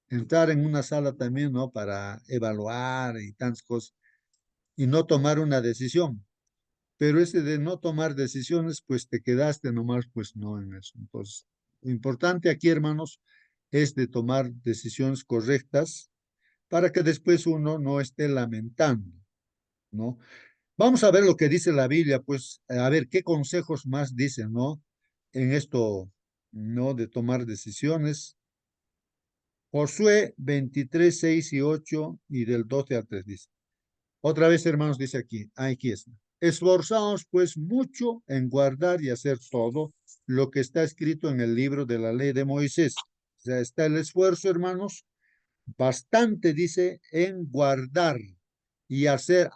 entrar en una sala también, ¿no? Para evaluar y tantas cosas y no tomar una decisión. Pero ese de no tomar decisiones, pues te quedaste nomás, pues no en eso. Entonces, lo importante aquí, hermanos, es de tomar decisiones correctas para que después uno no esté lamentando, ¿no? Vamos a ver lo que dice la Biblia, pues, a ver qué consejos más dicen, ¿no? En esto, ¿no? De tomar decisiones. Josué 23, 6 y 8 y del 12 al 3 dice. Otra vez, hermanos, dice aquí está. Esforzaos pues mucho en guardar y hacer todo lo que está escrito en el libro de la ley de Moisés. O sea, está el esfuerzo, hermanos, bastante, dice, en guardar y hacer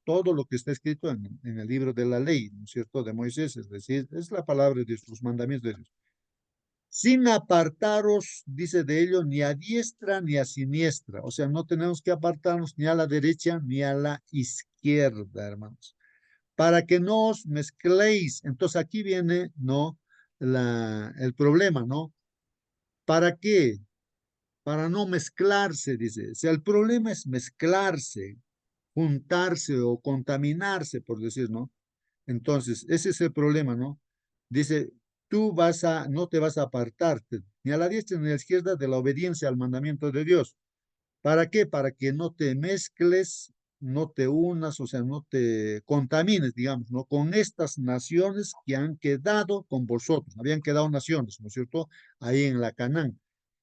todo lo que está escrito en el libro de la ley, ¿no es cierto?, de Moisés, es decir, es la palabra de Dios, los mandamientos de Dios sin apartaros, dice de ello, ni a diestra ni a siniestra. O sea, no tenemos que apartarnos ni a la derecha ni a la izquierda, hermanos, para que no os mezcléis. Entonces aquí viene, ¿no? El problema, ¿no? ¿Para qué? Para no mezclarse, dice. O sea, el problema es mezclarse. juntarse o contaminarse, por decir, ¿no? Entonces, ese es el problema, ¿no? Dice, no te vas a apartarte ni a la diestra ni a la izquierda de la obediencia al mandamiento de Dios. ¿Para qué? Para que no te mezcles, no te unas, o sea, no te contamines, digamos, ¿no? Con estas naciones que han quedado con vosotros. Habían quedado naciones, ¿no es cierto? Ahí en la Canaán,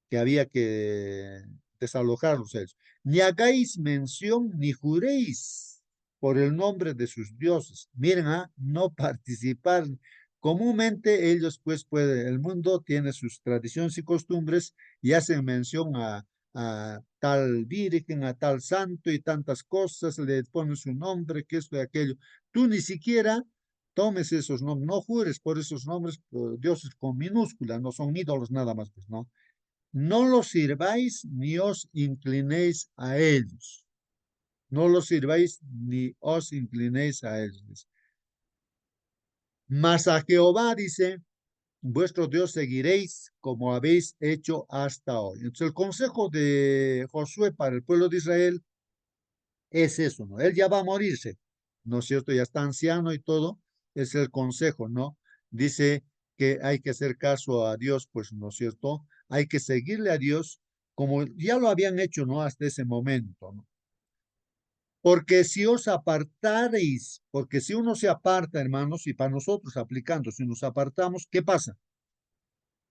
que había que desalojarlos ellos. Ni hagáis mención ni juréis por el nombre de sus dioses. Miren, no participar. Comúnmente ellos, pues, el mundo tiene sus tradiciones y costumbres y hacen mención a tal virgen, a tal santo y tantas cosas, le ponen su nombre, que esto y aquello. Tú ni siquiera tomes esos nombres, no jures por esos nombres, dioses con minúscula, no son ídolos nada más, pues, ¿no? No los sirváis ni os inclinéis a ellos. No los sirváis ni os inclinéis a ellos. Mas a Jehová dice, vuestro Dios seguiréis como habéis hecho hasta hoy. Entonces el consejo de Josué para el pueblo de Israel es eso, ¿no? Él ya va a morirse, ¿no es cierto? Ya está anciano y todo, es el consejo, ¿no? Dice que hay que hacer caso a Dios, pues, ¿no es cierto? Hay que seguirle a Dios como ya lo habían hecho, ¿no? Hasta ese momento, ¿no? Porque si os apartareis, porque si uno se aparta, hermanos, y para nosotros aplicando, si nos apartamos, ¿qué pasa?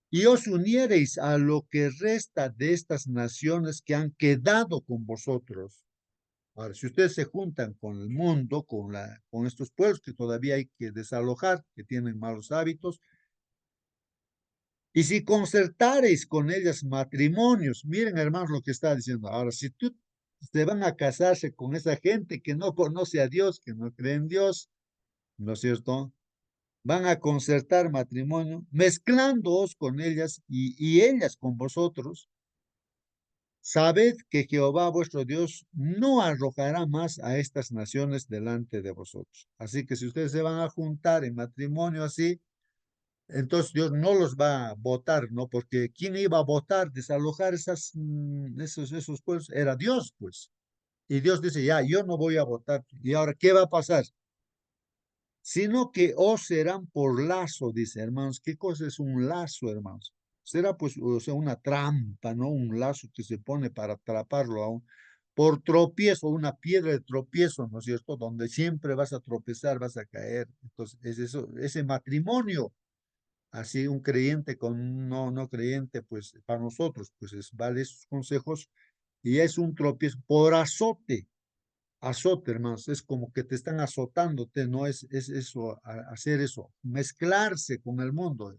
Y os uniereis a lo que resta de estas naciones que han quedado con vosotros. Ahora, si ustedes se juntan con el mundo, con estos pueblos que todavía hay que desalojar, que tienen malos hábitos, y si concertareis con ellas matrimonios, miren hermanos lo que está diciendo. Ahora, si tú te van a casarse con esa gente que no conoce a Dios, que no cree en Dios, ¿no es cierto? Van a concertar matrimonio, mezclándoos con ellas y ellas con vosotros. Sabed que Jehová vuestro Dios no arrojará más a estas naciones delante de vosotros. Así que si ustedes se van a juntar en matrimonio así, entonces Dios no los va a votar, ¿no? Porque ¿quién iba a votar, desalojar esos pueblos? Era Dios, pues. Y Dios dice, ya, yo no voy a votar. ¿Y ahora qué va a pasar? Sino que os serán por lazo, dice, hermanos. ¿Qué cosa es un lazo, hermanos? Será pues, o sea, una trampa, ¿no? Un lazo que se pone para atraparlo por tropiezo, una piedra de tropiezo, ¿no es cierto? Donde siempre vas a tropezar, vas a caer. Entonces, es eso, ese matrimonio, así un creyente con un no creyente, pues para nosotros, pues vale esos consejos y es un tropiezo por azote, hermanos, es como que te están azotándote, no es eso, hacer eso, mezclarse con el mundo.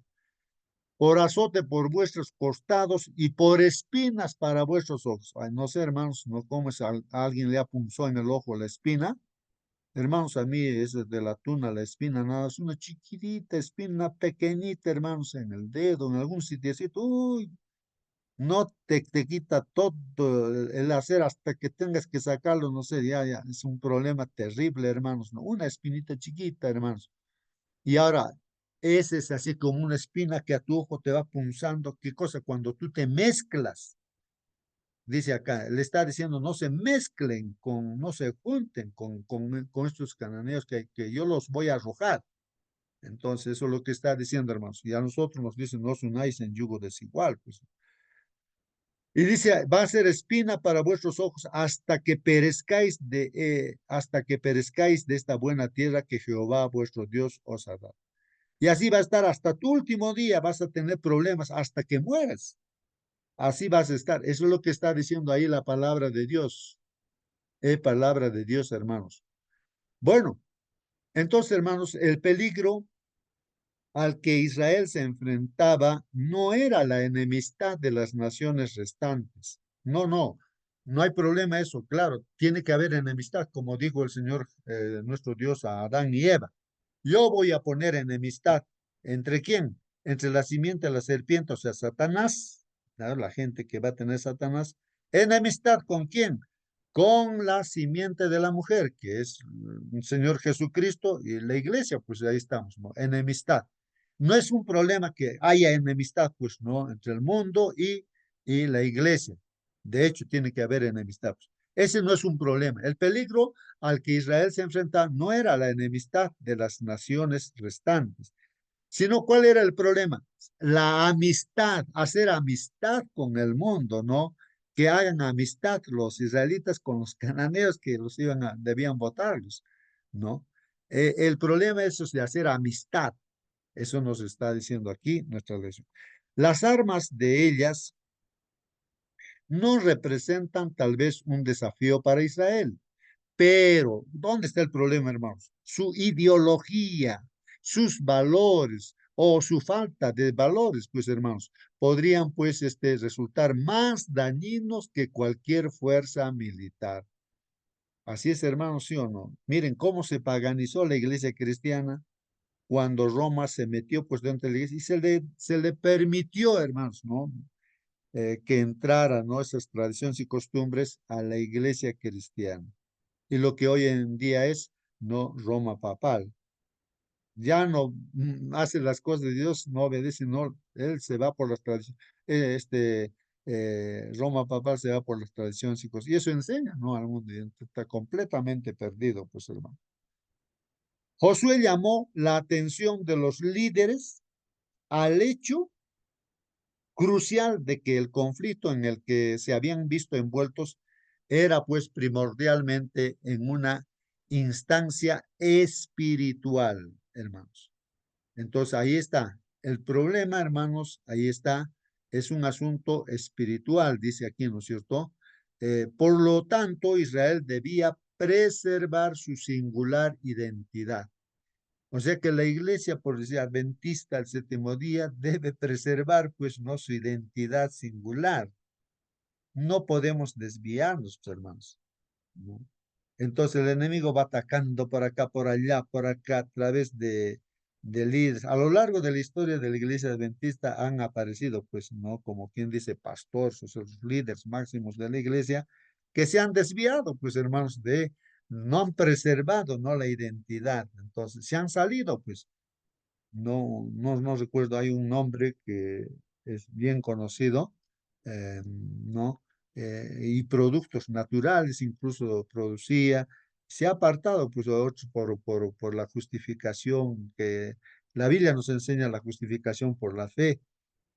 Por azote por vuestros costados y por espinas para vuestros ojos. Ay, no sé, hermanos, no como es a alguien le apunzó en el ojo la espina. Hermanos, a mí es de la tuna, la espina, nada, es una chiquitita espina, pequeñita, hermanos, en el dedo, en algún sitiecito. Uy, no te quita todo el hacer hasta que tengas que sacarlo, no sé, ya, es un problema terrible, hermanos, ¿no? Una espinita chiquita, hermanos. Y ahora, ese es así como una espina que a tu ojo te va punzando. ¿Qué cosa? Cuando tú te mezclas, dice acá, le está diciendo, no se mezclen no se junten con estos cananeos que yo los voy a arrojar. Entonces, eso es lo que está diciendo, hermanos. Y a nosotros nos dicen, no os unáis en yugo desigual, pues. Y dice, va a ser espina para vuestros ojos hasta que perezcáis de esta buena tierra que Jehová vuestro Dios os ha dado. Y así va a estar hasta tu último día, vas a tener problemas hasta que mueras. Así vas a estar. Eso es lo que está diciendo ahí la palabra de Dios. Es palabra de Dios, hermanos. Bueno, entonces, hermanos, el peligro al que Israel se enfrentaba no era la enemistad de las naciones restantes. No hay problema eso, claro, tiene que haber enemistad, como dijo el Señor, nuestro Dios, a Adán y Eva. Yo voy a poner enemistad. ¿Entre quién? Entre la simiente de la serpiente, o sea, Satanás, ¿no? La gente que va a tener Satanás. ¿Enemistad con quién? Con la simiente de la mujer, que es el Señor Jesucristo y la iglesia, pues ahí estamos, ¿no? Enemistad. No es un problema que haya enemistad, pues, ¿no? Entre el mundo y la iglesia. De hecho, tiene que haber enemistad. Pues. Ese no es un problema. El peligro al que Israel se enfrenta no era la enemistad de las naciones restantes, sino ¿cuál era el problema? La amistad, hacer amistad con el mundo, ¿no? Que hagan amistad los israelitas con los cananeos que los debían votarlos, ¿no? El problema es eso de hacer amistad. Eso nos está diciendo aquí nuestra lección. Las armas de ellas no representan tal vez un desafío para Israel, pero ¿dónde está el problema, hermanos? Su ideología, sus valores o su falta de valores, pues, hermanos, podrían, pues, resultar más dañinos que cualquier fuerza militar. Así es, hermanos, ¿sí o no? Miren cómo se paganizó la iglesia cristiana cuando Roma se metió, pues, dentro de la iglesia y se le permitió, hermanos, ¿no? Que entraran, ¿no? Esas tradiciones y costumbres a la iglesia cristiana. Y lo que hoy en día es, no Roma papal. Ya no hace las cosas de Dios, no obedece, no, él se va por las tradiciones. Roma papal se va por las tradiciones y cosas. Y eso enseña, ¿no? Al mundo. Y está completamente perdido, pues, hermano. Josué llamó la atención de los líderes al hecho crucial de que el conflicto en el que se habían visto envueltos era pues primordialmente en una instancia espiritual, hermanos. Entonces ahí está. El problema, hermanos, ahí está. Es un asunto espiritual, dice aquí, ¿no es cierto? Por lo tanto, Israel debía preservar su singular identidad. O sea que la iglesia, por decir adventista al séptimo día, debe preservar, pues, no su identidad singular. No podemos desviarnos, pues, hermanos, ¿no? Entonces el enemigo va atacando por acá, por acá, a través de líderes. A lo largo de la historia de la iglesia adventista han aparecido, pues, ¿no? Como quien dice, pastores, o sea, los líderes máximos de la iglesia, que se han desviado, pues, hermanos, no han preservado, ¿no? La identidad. Entonces, se han salido, pues, no recuerdo, hay un nombre que es bien conocido, ¿no? Y productos naturales incluso producía, se ha apartado pues por la justificación que la Biblia nos enseña la justificación por la fe,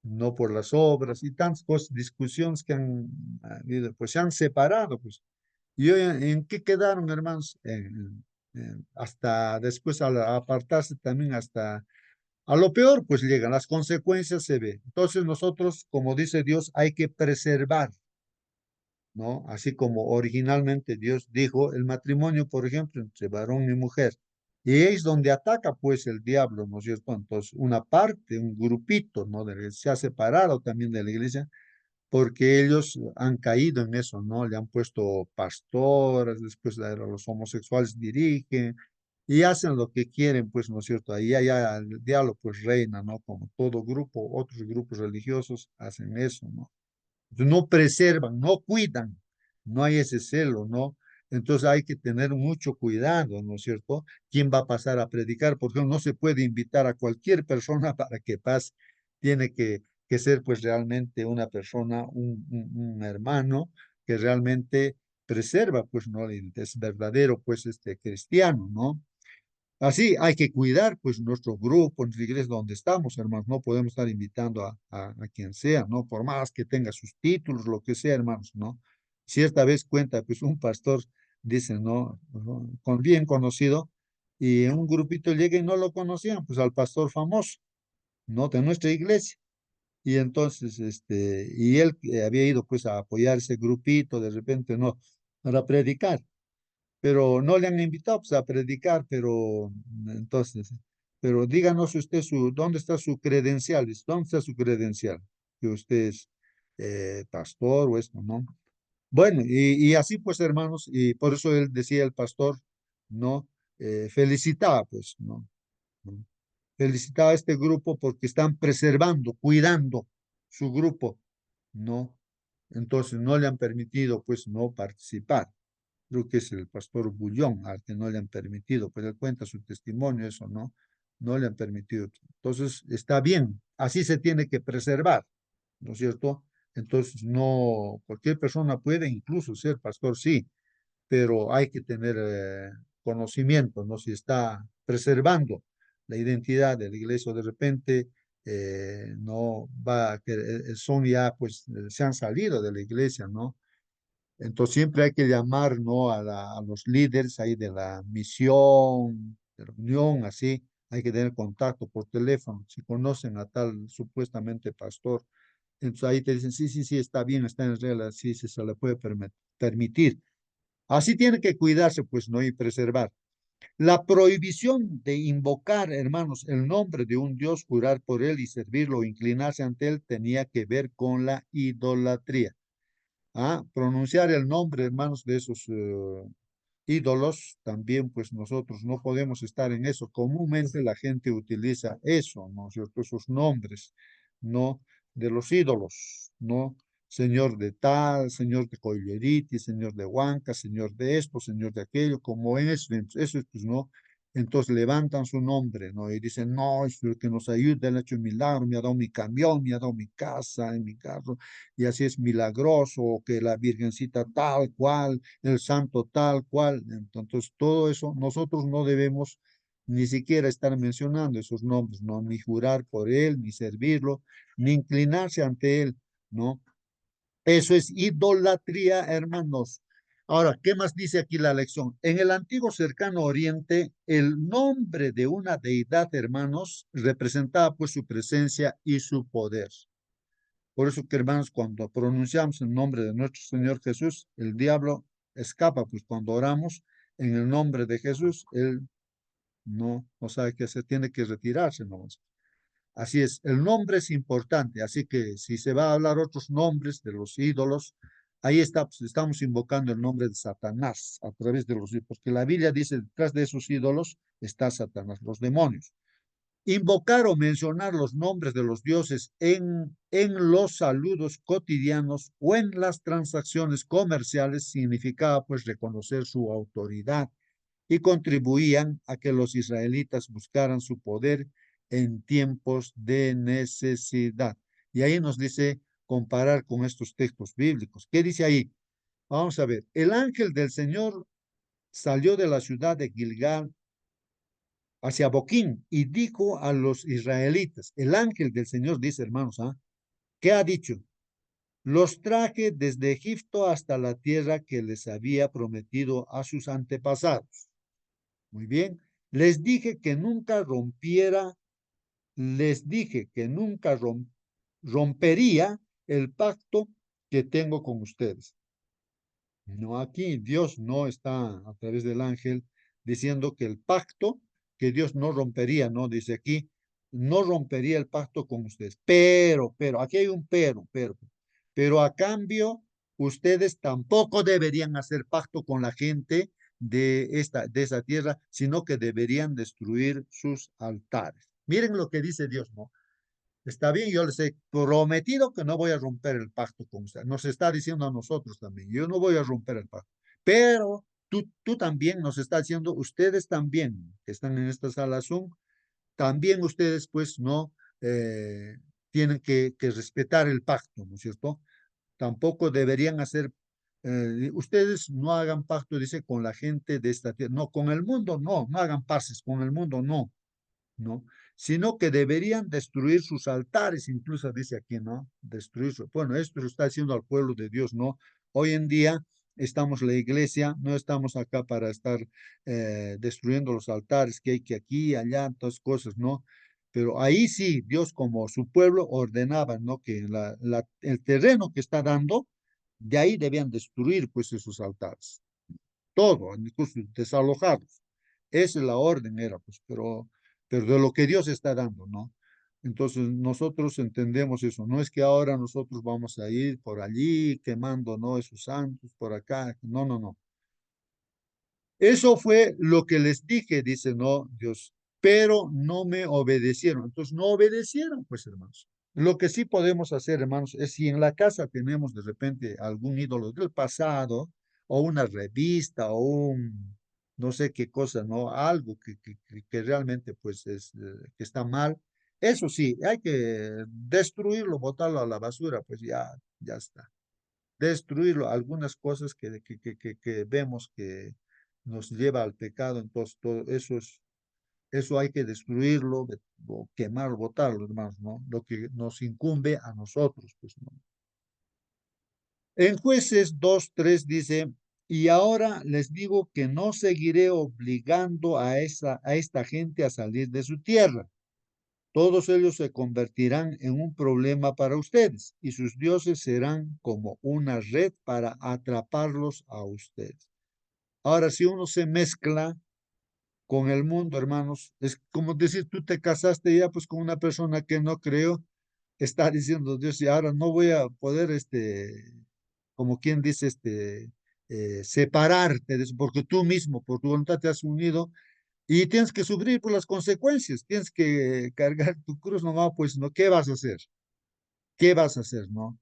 no por las obras y tantas cosas, discusiones que han habido, pues se han separado, pues. ¿Y hoy en qué quedaron, hermanos? Hasta después al apartarse también hasta a lo peor, pues llegan, las consecuencias se ven. Entonces nosotros, como dice Dios, hay que preservar, ¿no? Así como originalmente Dios dijo el matrimonio, por ejemplo, entre varón y mujer. Y es donde ataca, pues, el diablo, ¿no es cierto? Entonces, una parte, un grupito, ¿no? Se ha separado también de la iglesia porque ellos han caído en eso, ¿no? Le han puesto pastoras, después los homosexuales dirigen, y hacen lo que quieren, pues, ¿no es cierto? Ahí allá el diablo pues reina, ¿no? Como todo grupo, otros grupos religiosos hacen eso, ¿no? Entonces, no preservan, no cuidan, no hay ese celo, ¿no? Entonces hay que tener mucho cuidado, ¿no es cierto? ¿Quién va a pasar a predicar? Porque no se puede invitar a cualquier persona para que pase. Tiene que ser pues realmente una persona, un hermano que realmente preserva, pues, ¿no? Es verdadero, pues, cristiano, ¿no? Así hay que cuidar, pues, nuestro grupo, nuestra iglesia donde estamos, hermanos. No podemos estar invitando a quien sea, ¿no? Por más que tenga sus títulos, lo que sea, hermanos, ¿no? Cierta vez cuenta, pues, un pastor, dice, ¿no? Bien conocido, y un grupito llega y no lo conocían, pues, al pastor famoso, ¿no? De nuestra iglesia. Y entonces, y él había ido, pues, a apoyar ese grupito, de repente, ¿no? Para predicar, pero no le han invitado pues, a predicar, pero entonces, pero díganos usted dónde está su credencial, dice, ¿dónde está su credencial? Que usted es pastor o esto, ¿no? Bueno, y así pues, hermanos, y por eso él decía el pastor, ¿no? Felicitaba, pues, ¿no? ¿no? Felicitaba a este grupo porque están preservando, cuidando su grupo, ¿no? Entonces no le han permitido, pues, no participar. Creo que es el pastor Bullón, al que no le han permitido, pues él cuenta su testimonio, eso, ¿no? No le han permitido. Entonces, está bien, así se tiene que preservar, ¿no es cierto? Entonces, no, cualquier persona puede incluso ser pastor, sí, pero hay que tener conocimiento, ¿no? Si está preservando la identidad de la iglesia, o de repente no va a que son ya, pues, se han salido de la iglesia, ¿no? Entonces siempre hay que llamar, ¿no? A los líderes ahí de la misión, de la unión, así, hay que tener contacto por teléfono, si conocen a tal supuestamente pastor. Entonces ahí te dicen, sí, sí, sí, está bien, está en regla, sí, sí, se le puede permitir. Así tiene que cuidarse, pues, ¿no? Y preservar. La prohibición de invocar, hermanos, el nombre de un Dios, jurar por él y servirlo o inclinarse ante él, tenía que ver con la idolatría. Pronunciar el nombre, hermanos, de esos ídolos, también pues nosotros no podemos estar en eso. Comúnmente la gente utiliza eso, ¿no es cierto? Esos nombres, ¿no? De los ídolos, ¿no? Señor de tal, señor de Coilleriti, señor de Huanca, señor de esto, señor de aquello, como en eso pues no. Entonces levantan su nombre, ¿no? Y dicen, no, es el que nos ayuda, él ha hecho un milagro, me ha dado mi camión, me ha dado mi casa, en mi carro, y así es milagroso, o que la Virgencita tal cual, el santo tal cual. Entonces, todo eso nosotros no debemos ni siquiera estar mencionando esos nombres, ¿no? Ni jurar por él, ni servirlo, ni inclinarse ante él, ¿no? Eso es idolatría, hermanos. Ahora, ¿qué más dice aquí la lección? En el antiguo cercano oriente, el nombre de una deidad, hermanos, representaba pues su presencia y su poder. Por eso que, hermanos, cuando pronunciamos el nombre de nuestro Señor Jesús, el diablo escapa, pues cuando oramos en el nombre de Jesús, él no sabe que se tiene que retirarse nomás. Así es, el nombre es importante, así que si se va a hablar otros nombres de los ídolos, ahí está, pues, estamos invocando el nombre de Satanás a través de los ídolos, porque la Biblia dice, detrás de esos ídolos está Satanás, los demonios. Invocar o mencionar los nombres de los dioses en los saludos cotidianos o en las transacciones comerciales significaba pues reconocer su autoridad y contribuían a que los israelitas buscaran su poder en tiempos de necesidad. Y ahí nos dice comparar con estos textos bíblicos. ¿Qué dice ahí? Vamos a ver. El ángel del Señor salió de la ciudad de Gilgal hacia Boquín y dijo a los israelitas, el ángel del Señor dice, hermanos, ¿qué ha dicho? Los traje desde Egipto hasta la tierra que les había prometido a sus antepasados. Muy bien. Les dije que nunca rompería el pacto que tengo con ustedes. No, aquí Dios no está a través del ángel diciendo que el pacto, que Dios no rompería, no, dice aquí, no rompería el pacto con ustedes. Pero, aquí hay un pero a cambio, ustedes tampoco deberían hacer pacto con la gente de esa tierra, sino que deberían destruir sus altares. Miren lo que dice Dios, ¿no? Está bien, yo les he prometido que no voy a romper el pacto con usted. Nos está diciendo a nosotros también, yo no voy a romper el pacto. Pero tú también nos está diciendo, ustedes también, que están en esta sala Zoom, también ustedes pues no tienen que respetar el pacto, ¿no es cierto? Tampoco deberían hacer, ustedes no hagan pacto, dice, con la gente de esta tierra. No, con el mundo no hagan paces, con el mundo no, sino que deberían destruir sus altares, incluso dice aquí, ¿no? Destruir bueno, esto lo está haciendo al pueblo de Dios, ¿no? Hoy en día estamos la iglesia, no estamos acá para estar destruyendo los altares que hay que aquí, allá, todas cosas, ¿no? Pero ahí sí, Dios como su pueblo ordenaba, ¿no? Que el terreno que está dando, de ahí debían destruir pues esos altares, todo, incluso desalojarlos. Esa es la orden, era, pues, pero de lo que Dios está dando, ¿no? Entonces nosotros entendemos eso, no es que ahora nosotros vamos a ir por allí quemando, ¿no? Esos santos por acá, no. Eso fue lo que les dije, dice, no, Dios, pero no me obedecieron. Entonces no obedecieron, pues, hermanos. Lo que sí podemos hacer, hermanos, es si en la casa tenemos de repente algún ídolo del pasado, o una revista, o no sé qué cosa, ¿no? Algo que realmente, pues, que está mal. Eso sí, hay que destruirlo, botarlo a la basura, pues ya está. Destruirlo, algunas cosas que vemos que nos lleva al pecado, entonces todo eso eso hay que destruirlo, o quemar, botarlo, hermanos, ¿no? Lo que nos incumbe a nosotros, pues, ¿no? En Jueces 2:3 dice, y ahora les digo que no seguiré obligando a esta gente a salir de su tierra. Todos ellos se convertirán en un problema para ustedes y sus dioses serán como una red para atraparlos a ustedes. Ahora, si uno se mezcla con el mundo, hermanos, es como decir, tú te casaste ya pues con una persona que no creo, está diciendo Dios, y ahora no voy a poder, como quien dice, separarte de eso, porque tú mismo, por tu voluntad, te has unido y tienes que sufrir por las consecuencias, tienes que cargar tu cruz, no, pues, no, ¿qué vas a hacer? ¿Qué vas a hacer, no?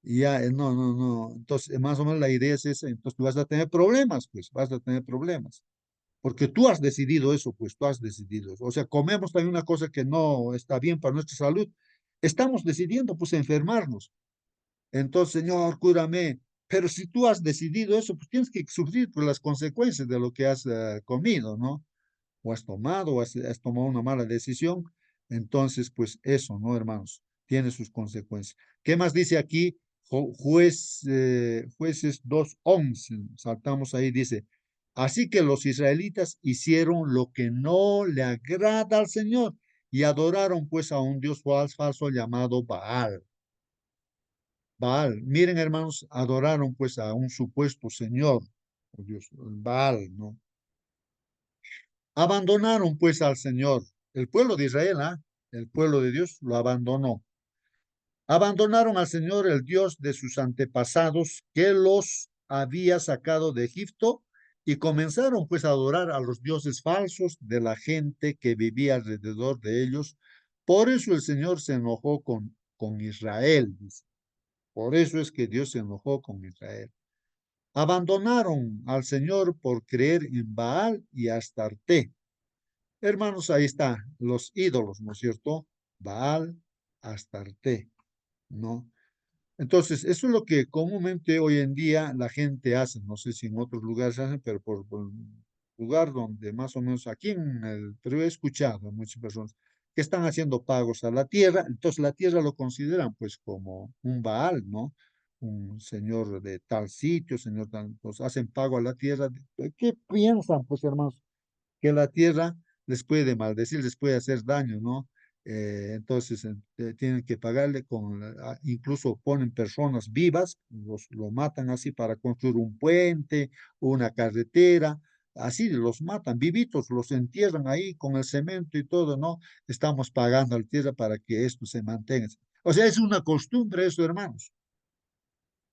Y ya, no. Entonces, más o menos la idea es esa, entonces tú vas a tener problemas, pues, vas a tener problemas, porque tú has decidido eso, pues, tú has decidido eso. O sea, comemos también una cosa que no está bien para nuestra salud, estamos decidiendo, pues, enfermarnos. Entonces, Señor, cúrame. Pero si tú has decidido eso, pues tienes que sufrir por las consecuencias de lo que has comido, ¿no? O has tomado, has tomado una mala decisión. Entonces, pues eso, ¿no, hermanos? Tiene sus consecuencias. ¿Qué más dice aquí? Jueces 2:11. Saltamos ahí, dice, así que los israelitas hicieron lo que no le agrada al Señor y adoraron pues a un dios falso llamado Baal. Baal. Miren, hermanos, adoraron pues a un supuesto señor, oh Dios, Baal, ¿no? Abandonaron pues al Señor. El pueblo de Israel, ¿ah? El pueblo de Dios lo abandonó. Abandonaron al Señor, el Dios de sus antepasados, que los había sacado de Egipto, y comenzaron pues a adorar a los dioses falsos de la gente que vivía alrededor de ellos. Por eso el Señor se enojó con Israel, dice. Por eso es que Dios se enojó con Israel. Abandonaron al Señor por creer en Baal y Astarte. Hermanos, ahí está, los ídolos, ¿no es cierto? Baal, Astarte, ¿no? Entonces, eso es lo que comúnmente hoy en día la gente hace. No sé si en otros lugares hacen, pero por lugar donde más o menos aquí en el Perú he escuchado a muchas personas que están haciendo pagos a la tierra, entonces la tierra lo consideran pues como un Baal, ¿no? Un señor de tal sitio, señor tal, pues hacen pago a la tierra. ¿Qué piensan, pues, hermanos? Que la tierra les puede maldecir, les puede hacer daño, ¿no? Entonces tienen que pagarle incluso ponen personas vivas, lo matan así para construir un puente, una carretera, así los matan, vivitos, los entierran ahí con el cemento y todo, ¿no? Estamos pagando la tierra para que esto se mantenga. O sea, es una costumbre eso, hermanos.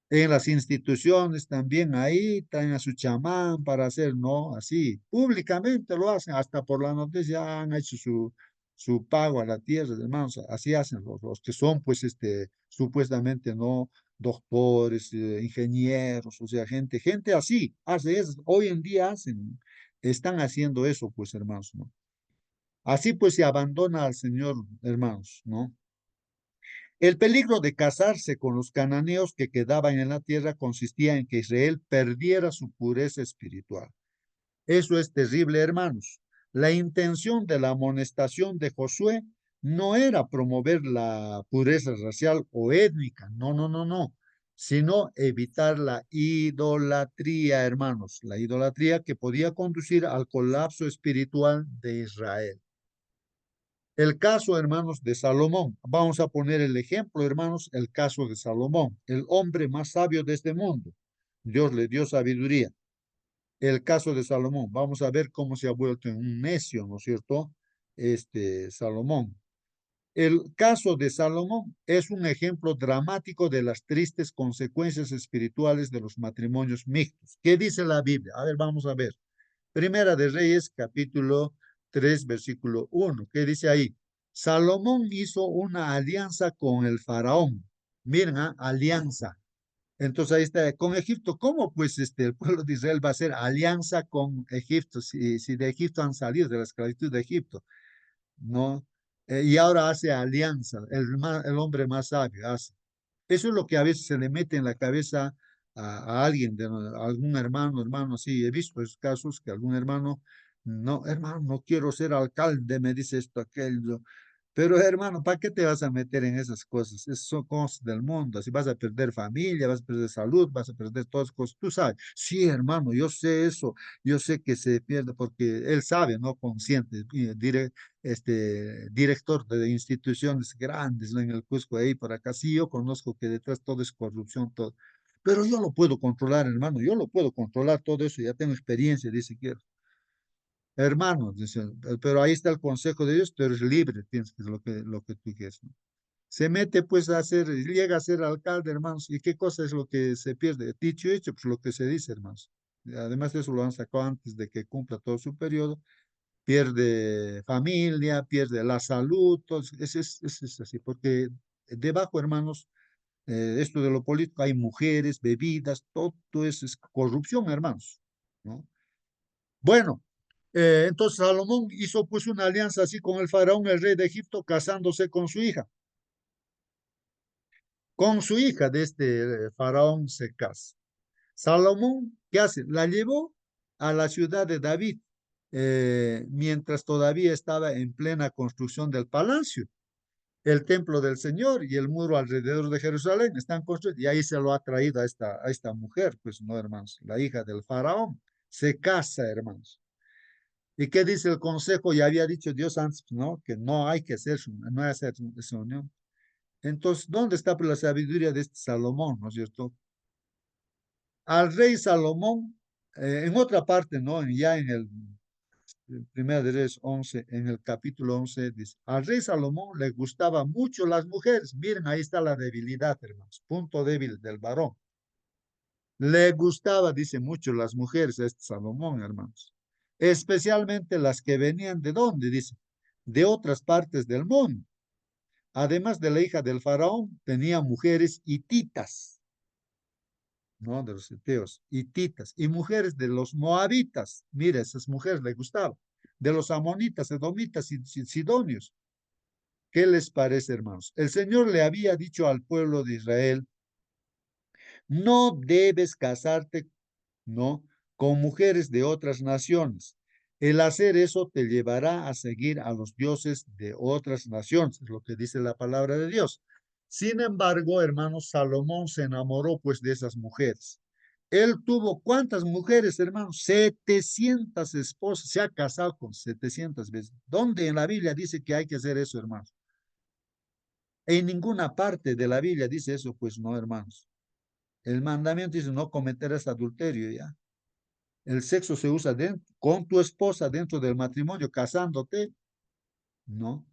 En las instituciones también ahí traen a su chamán para hacer, ¿no? Así, públicamente lo hacen, hasta por la noticia han hecho su pago a la tierra, hermanos, así hacen los que son, pues, supuestamente, ¿no? Doctores, ingenieros, o sea, gente así, hace eso, hoy en día están haciendo eso, pues, hermanos, ¿no? Así pues se abandona al Señor, hermanos, ¿no? El peligro de casarse con los cananeos que quedaban en la tierra consistía en que Israel perdiera su pureza espiritual. Eso es terrible, hermanos. La intención de la amonestación de Josué no era promover la pureza racial o étnica, no, sino evitar la idolatría, hermanos, la idolatría que podía conducir al colapso espiritual de Israel. El caso, hermanos, de Salomón. Vamos a poner el ejemplo, hermanos, el caso de Salomón, el hombre más sabio de este mundo. Dios le dio sabiduría. El caso de Salomón. Vamos a ver cómo se ha vuelto en un necio, ¿no es cierto? Salomón. El caso de Salomón es un ejemplo dramático de las tristes consecuencias espirituales de los matrimonios mixtos. ¿Qué dice la Biblia? A ver, vamos a ver. Primera de Reyes, capítulo 3, versículo 1. ¿Qué dice ahí? Salomón hizo una alianza con el faraón. Miren, alianza. Entonces ahí está, con Egipto. ¿Cómo pues el pueblo de Israel va a hacer alianza con Egipto si de Egipto han salido, de la esclavitud de Egipto? ¿No? y ahora hace alianza, el hombre más sabio hace. Eso es lo que a veces se le mete en la cabeza a alguien, a algún hermano, hermano, sí, he visto esos casos que algún hermano, no, hermano, no quiero ser alcalde, me dice esto, aquello. Pero hermano, ¿para qué te vas a meter en esas cosas? Esas son cosas del mundo. Así vas a perder familia, vas a perder salud, vas a perder todas las cosas. Tú sabes, sí, hermano, yo sé eso, yo sé que se pierde porque él sabe, ¿no? Consciente, director de instituciones grandes, ¿no? En el Cusco, ahí por acá, sí, yo conozco que detrás todo es corrupción, todo. Pero yo lo puedo controlar, hermano, yo lo puedo controlar todo eso, ya tengo experiencia, dice que hermano, dice, pero ahí está el consejo de Dios, tú eres libre, tienes que lo que tú quieres, ¿no? Se mete pues a hacer, llega a ser alcalde, hermanos, ¿y qué cosa es lo que se pierde? Dicho y hecho, pues lo que se dice, hermanos. Además de eso lo han sacado antes de que cumpla todo su periodo, pierde familia, pierde la salud, todo, es así, porque debajo, hermanos, esto de lo político, hay mujeres, bebidas, todo eso es corrupción, hermanos, ¿no? Bueno, entonces Salomón hizo pues una alianza así con el faraón, el rey de Egipto, casándose con su hija. Con su hija de este faraón se casa. Salomón, ¿qué hace? La llevó a la ciudad de David, mientras todavía estaba en plena construcción del palacio. El templo del Señor y el muro alrededor de Jerusalén están construidos, y ahí se lo ha traído a esta mujer, pues no, hermanos, la hija del faraón. Se casa, hermanos. ¿Y qué dice el consejo? Ya había dicho Dios antes, ¿no? Que no hay que hacer, no hay que hacer esa unión. Entonces, ¿dónde está pues, la sabiduría de este Salomón, no es cierto? Al rey Salomón, en otra parte, ¿no? Ya en el Primera de Reyes 11, en el capítulo 11, dice, al rey Salomón le gustaban mucho las mujeres. Miren, ahí está la debilidad, hermanos, punto débil del varón. Le gustaba, dice, mucho las mujeres a este Salomón, hermanos. Especialmente las que venían de dónde, dice, de otras partes del mundo. Además de la hija del faraón, tenía mujeres hititas, ¿no? De los eteos, hititas, y mujeres de los moabitas. Mira, esas mujeres le gustaban. De los amonitas, edomitas y sidonios. ¿Qué les parece, hermanos? El Señor le había dicho al pueblo de Israel, no debes casarte, ¿no? Con mujeres de otras naciones. El hacer eso te llevará a seguir a los dioses de otras naciones, es lo que dice la palabra de Dios. Sin embargo, hermanos, Salomón se enamoró pues de esas mujeres. Él tuvo ¿cuántas mujeres, hermanos? 700 esposas, se ha casado con 700 veces. ¿Dónde en la Biblia dice que hay que hacer eso, hermanos? En ninguna parte de la Biblia dice eso, pues no, hermanos. El mandamiento dice no cometerás adulterio, ¿ya? El sexo se usa con tu esposa dentro del matrimonio, casándote, ¿no?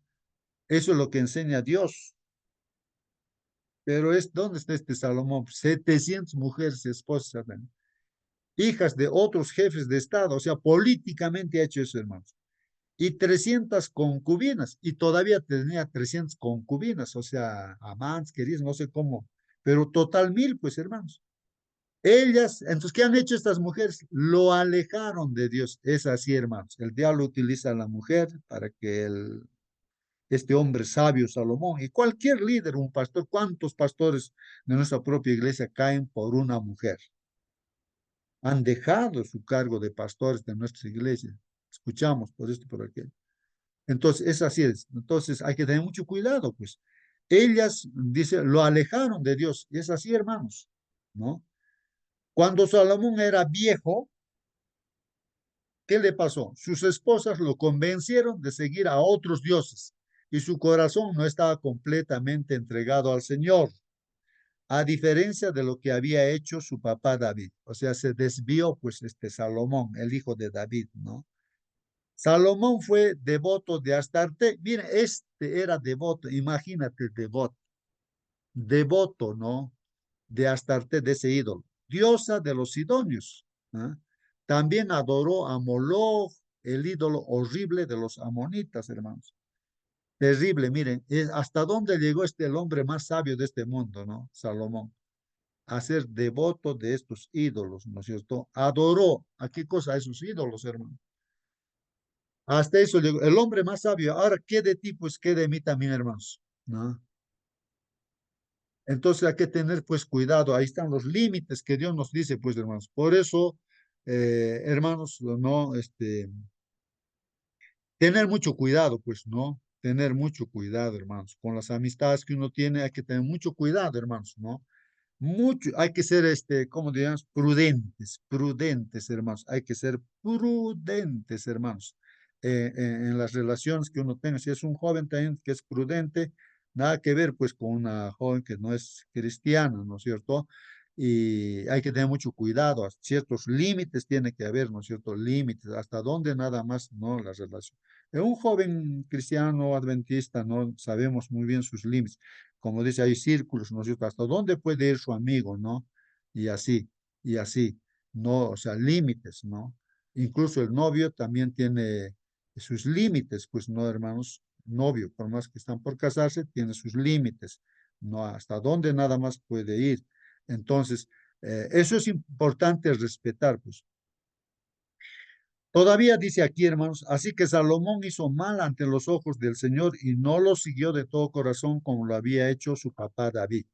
Eso es lo que enseña Dios. Pero ¿dónde está este Salomón? 700 mujeres, esposas, hijas de otros jefes de Estado, o sea, políticamente ha hecho eso, hermanos. Y 300 concubinas, y todavía tenía 300 concubinas, o sea, amantes, queridos, no sé cómo, pero total 1000, pues, hermanos. Ellas, entonces, ¿qué han hecho estas mujeres? Lo alejaron de Dios. Es así, hermanos. El diablo utiliza a la mujer para que este hombre sabio, Salomón, y cualquier líder, un pastor, ¿cuántos pastores de nuestra propia iglesia caen por una mujer? Han dejado su cargo de pastores de nuestra iglesia. Escuchamos por esto, por aquello. Entonces, es así. Entonces, hay que tener mucho cuidado, pues. Ellas, dice, lo alejaron de Dios. Y es así, hermanos, ¿no? Cuando Salomón era viejo, ¿qué le pasó? Sus esposas lo convencieron de seguir a otros dioses y su corazón no estaba completamente entregado al Señor, a diferencia de lo que había hecho su papá David. O sea, se desvió pues este Salomón, el hijo de David, ¿no? Salomón fue devoto de Astarte. Mira, este era devoto, imagínate, devoto, ¿no? De Astarte, de ese ídolo, diosa de los sidonios. ¿Ah? También adoró a Moloch, el ídolo horrible de los amonitas, hermanos. Terrible, miren, hasta dónde llegó el hombre más sabio de este mundo, ¿no? Salomón, a ser devoto de estos ídolos, ¿no es cierto? Adoró, ¿a qué cosa? A esos ídolos, hermano. Hasta eso le digo, el hombre más sabio. Ahora, ¿qué de ti? Pues, ¿qué de mí también, hermanos? ¿No? Entonces hay que tener pues cuidado, ahí están los límites que Dios nos dice, pues hermanos. Por eso, hermanos, no, tener mucho cuidado, pues, ¿no? Tener mucho cuidado, hermanos. Con las amistades que uno tiene hay que tener mucho cuidado, hermanos, ¿no? Mucho, hay que ser, ¿cómo digamos? Prudentes, prudentes, hermanos. Hay que ser prudentes, hermanos. En las relaciones que uno tenga. Si es un joven también que es prudente, nada que ver, pues, con una joven que no es cristiana, ¿no es cierto? Y hay que tener mucho cuidado, ciertos límites tiene que haber, ¿no es cierto? Límites, hasta dónde nada más, ¿no? La relación. Un joven cristiano adventista, ¿no? Sabemos muy bien sus límites. Como dice, hay círculos, ¿no es cierto? Hasta dónde puede ir su amigo, ¿no? Y así, ¿no? O sea, límites, ¿no? Incluso el novio también tiene sus límites, pues, ¿no, hermanos? Novio, por más que están por casarse, tiene sus límites, ¿no? Hasta dónde nada más puede ir. Entonces, eso es importante respetar, pues. Todavía dice aquí, hermanos, así que Salomón hizo mal ante los ojos del Señor y no lo siguió de todo corazón como lo había hecho su papá David.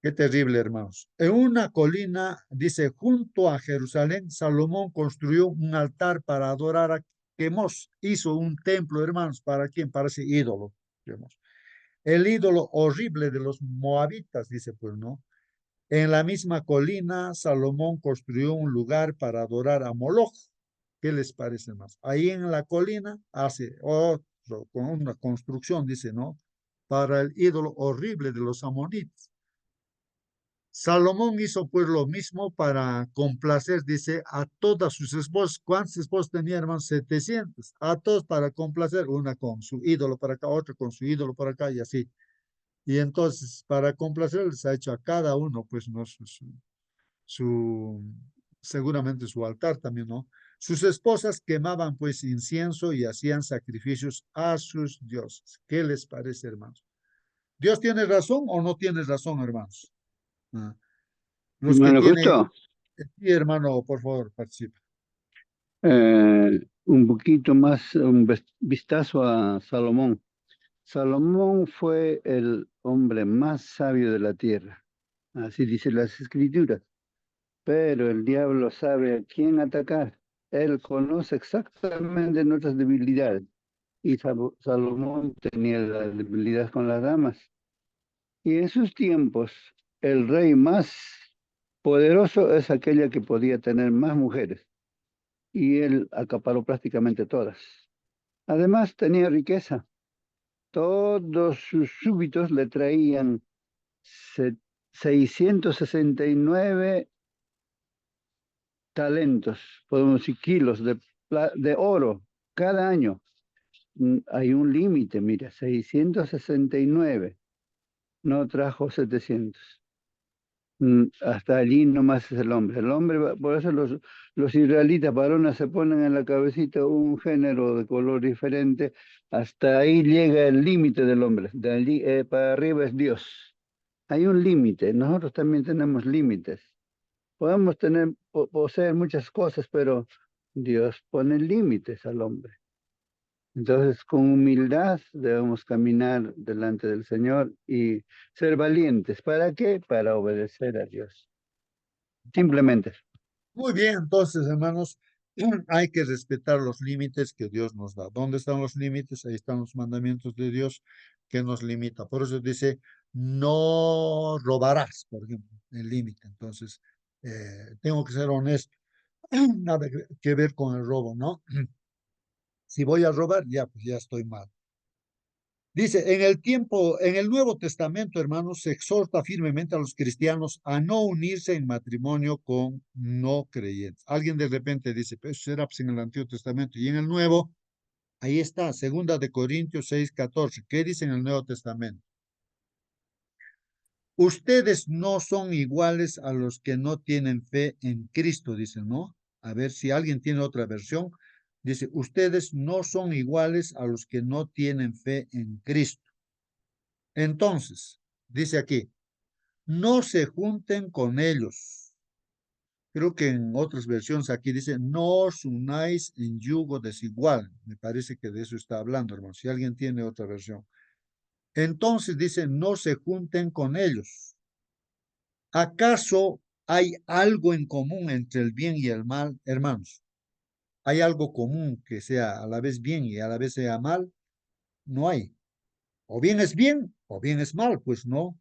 Qué terrible, hermanos. En una colina, dice, junto a Jerusalén, Salomón construyó un altar para adorar a Quemos. Hizo un templo, hermanos, ¿para quién? Para ese ídolo. Digamos. El ídolo horrible de los moabitas, dice, pues, ¿no? En la misma colina, Salomón construyó un lugar para adorar a Moloch. ¿Qué les parece más? Ahí en la colina hace otro, con una construcción, dice, ¿no? Para el ídolo horrible de los amonitas. Salomón hizo pues lo mismo para complacer, dice, a todas sus esposas. ¿Cuántas esposas tenía, hermanos? 700. A todos para complacer, una con su ídolo para acá, otra con su ídolo para acá y así. Y entonces, para complacerles, ha hecho a cada uno, pues, ¿no? Su, seguramente su altar también, ¿no? Sus esposas quemaban, pues, incienso y hacían sacrificios a sus dioses. ¿Qué les parece, hermanos? ¿Dios tiene razón o no tiene razón, hermanos? Ah, los que Hermano, tienen, justo sí, hermano, por favor, participa. un poquito más, un vistazo a Salomón. Salomón fue el hombre más sabio de la tierra, así dicen las escrituras. Pero el diablo sabe a quién atacar. Él conoce exactamente nuestras debilidades. Y Salomón tenía la debilidad con las damas. Y en sus tiempos, el rey más poderoso es aquella que podía tener más mujeres. Y él acaparó prácticamente todas. Además, tenía riqueza. Todos sus súbitos le traían 669 talentos, podemos decir kilos de oro cada año. Hay un límite, mira, 669, no trajo 700. Hasta allí nomás es el hombre. El hombre, por eso los israelitas varones se ponen en la cabecita un género de color diferente. Hasta ahí llega el límite del hombre. De allí para arriba es Dios. Hay un límite. Nosotros también tenemos límites. Podemos poseer muchas cosas, pero Dios pone límites al hombre. Entonces, con humildad debemos caminar delante del Señor y ser valientes. ¿Para qué? Para obedecer a Dios. Simplemente. Muy bien, entonces, hermanos, hay que respetar los límites que Dios nos da. ¿Dónde están los límites? Ahí están los mandamientos de Dios que nos limita. Por eso dice, no robarás, por ejemplo, el límite. Entonces, tengo que ser honesto. Nada que ver con el robo, ¿no? Si voy a robar, ya, pues ya estoy mal. Dice, en el Nuevo Testamento, hermanos, se exhorta firmemente a los cristianos a no unirse en matrimonio con no creyentes. Alguien de repente dice, pero eso era pues, en el Antiguo Testamento. Y en el Nuevo, ahí está, 2 Corintios 6:14. ¿Qué dice en el Nuevo Testamento? Ustedes no son iguales a los que no tienen fe en Cristo, dice, ¿no? A ver si alguien tiene otra versión. Dice, ustedes no son iguales a los que no tienen fe en Cristo. Entonces, dice aquí, no se junten con ellos. Creo que en otras versiones aquí dice, no os unáis en yugo desigual. Me parece que de eso está hablando, hermano. Si alguien tiene otra versión. Entonces dice, no se junten con ellos. ¿Acaso hay algo en común entre el bien y el mal, hermanos? ¿Hay algo común que sea a la vez bien y a la vez sea mal? No hay. O bien es bien o bien es mal, pues no.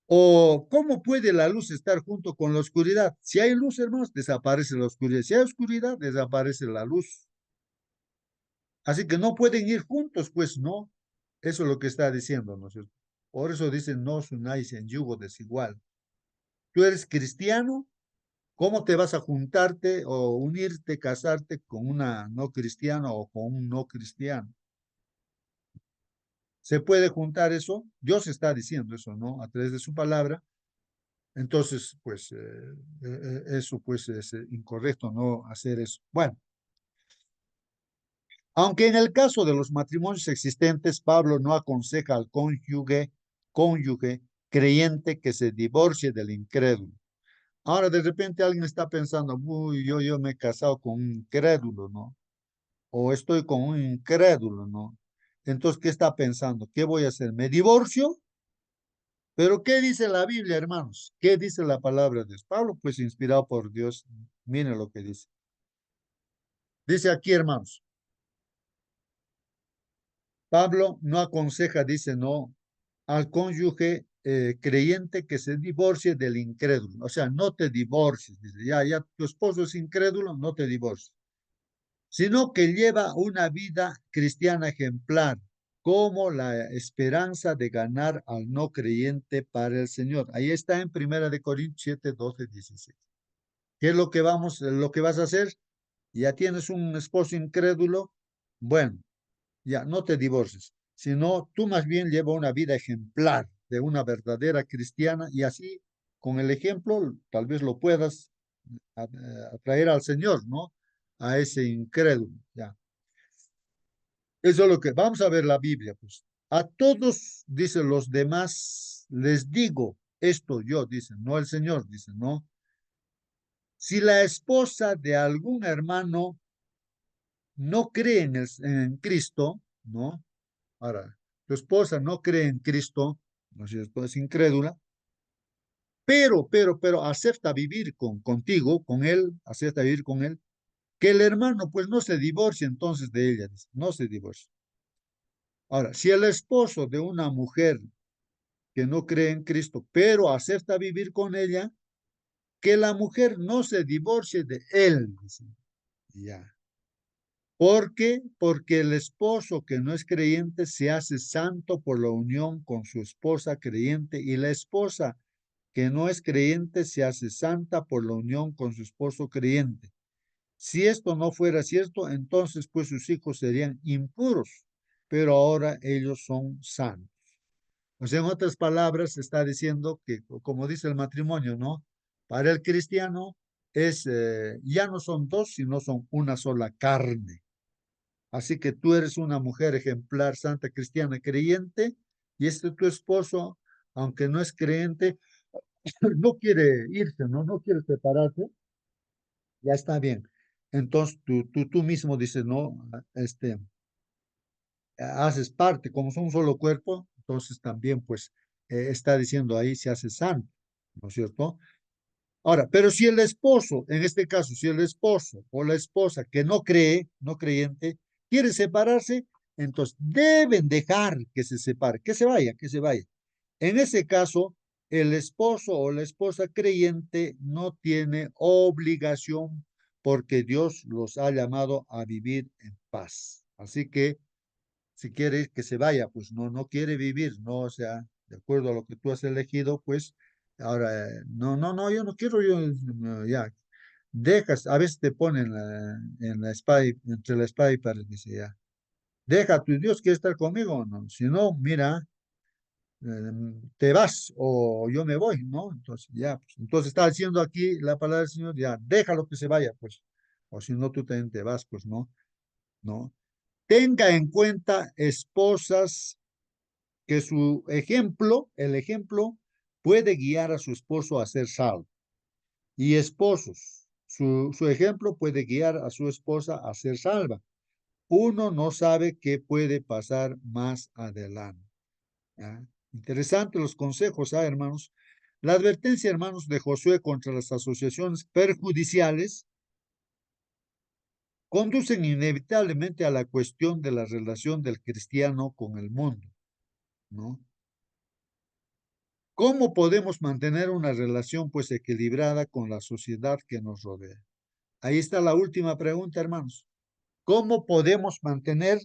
¿O cómo puede la luz estar junto con la oscuridad? Si hay luz, hermanos, desaparece la oscuridad. Si hay oscuridad, desaparece la luz. Así que no pueden ir juntos, pues no. Eso es lo que está diciendo, ¿no es cierto? Por eso dicen, no os unáis en yugo desigual. Tú eres cristiano, ¿cómo te vas a juntarte o unirte, casarte con una no cristiana o con un no cristiano? ¿Se puede juntar eso? Dios está diciendo eso, ¿no? A través de su palabra. Entonces, pues, eso pues es incorrecto, no hacer eso. Bueno, aunque en el caso de los matrimonios existentes, Pablo no aconseja al cónyuge creyente que se divorcie del incrédulo. Ahora, de repente alguien está pensando, uy, yo me he casado con un incrédulo, ¿no? O estoy con un incrédulo, ¿no? Entonces, ¿qué está pensando? ¿Qué voy a hacer? ¿Me divorcio? Pero ¿qué dice la Biblia, hermanos? ¿Qué dice la palabra de Dios? Pablo, pues inspirado por Dios, miren lo que dice. Dice aquí, hermanos, Pablo no aconseja, dice, no, al cónyuge creyente que se divorcie del incrédulo. O sea, no te divorcies, dice, ya, tu esposo es incrédulo, no te divorcies. Sino que lleva una vida cristiana ejemplar, como la esperanza de ganar al no creyente para el Señor. Ahí está en 1 Corintios 7, 12, 16. ¿Qué es lo que vas a hacer? Ya tienes un esposo incrédulo, bueno, ya no te divorcies, sino tú más bien lleva una vida ejemplar de una verdadera cristiana y así con el ejemplo tal vez lo puedas atraer al Señor, ¿no? A ese incrédulo, ya. Eso es lo que vamos a ver la Biblia, pues. A todos, dicen los demás, les digo esto yo, dicen, no el Señor, dicen, no. Si la esposa de algún hermano no cree en Cristo, ¿no? Ahora, tu esposa no cree en Cristo, ¿no es cierto? Es incrédula, pero acepta vivir contigo, con él, acepta vivir con él, que el hermano pues no se divorcie entonces de ella, dice, no se divorcie. Ahora, si el esposo de una mujer que no cree en Cristo, pero acepta vivir con ella, que la mujer no se divorcie de él, dice. Ya. ¿Por qué? Porque el esposo que no es creyente se hace santo por la unión con su esposa creyente y la esposa que no es creyente se hace santa por la unión con su esposo creyente. Si esto no fuera cierto, entonces pues sus hijos serían impuros, pero ahora ellos son santos. O sea, en otras palabras, está diciendo que, como dice el matrimonio, ¿no? Para el cristiano ya no son dos, sino son una sola carne. Así que tú eres una mujer ejemplar, santa, cristiana, creyente, y tu esposo, aunque no es creyente, no quiere irse, ¿no? No quiere separarse, ya está bien. Entonces tú mismo dices, no, haces parte, como son un solo cuerpo, entonces también pues está diciendo ahí se hace santo, ¿no es cierto? Ahora, pero si el esposo, en este caso, si el esposo o la esposa que no cree, no creyente, quiere separarse, entonces deben dejar que se separe, que se vaya, que se vaya. En ese caso, el esposo o la esposa creyente no tiene obligación porque Dios los ha llamado a vivir en paz. Así que si quiere que se vaya, pues no quiere vivir, no, o sea, de acuerdo a lo que tú has elegido, pues ahora, no, yo no quiero, yo, no, ya, dejas, a veces te ponen en la espada, entre la espada y pared, dice ya, deja, tu Dios quiere estar conmigo o no, si no, mira, te vas o yo me voy, ¿no? Entonces, ya, pues, entonces está diciendo aquí la palabra del Señor, ya, déjalo que se vaya, pues, o si no, tú también te vas, pues, no. Tenga en cuenta, esposas, que su ejemplo, el ejemplo, puede guiar a su esposo a ser salvo. y esposos. Su ejemplo puede guiar a su esposa a ser salva. Uno no sabe qué puede pasar más adelante. ¿Ya? Interesante los consejos, ¿ah, hermanos? La advertencia, hermanos, de Josué contra las asociaciones perjudiciales conducen inevitablemente a la cuestión de la relación del cristiano con el mundo, ¿no? ¿Cómo podemos mantener una relación pues equilibrada con la sociedad que nos rodea? Ahí está la última pregunta, hermanos. ¿Cómo podemos mantener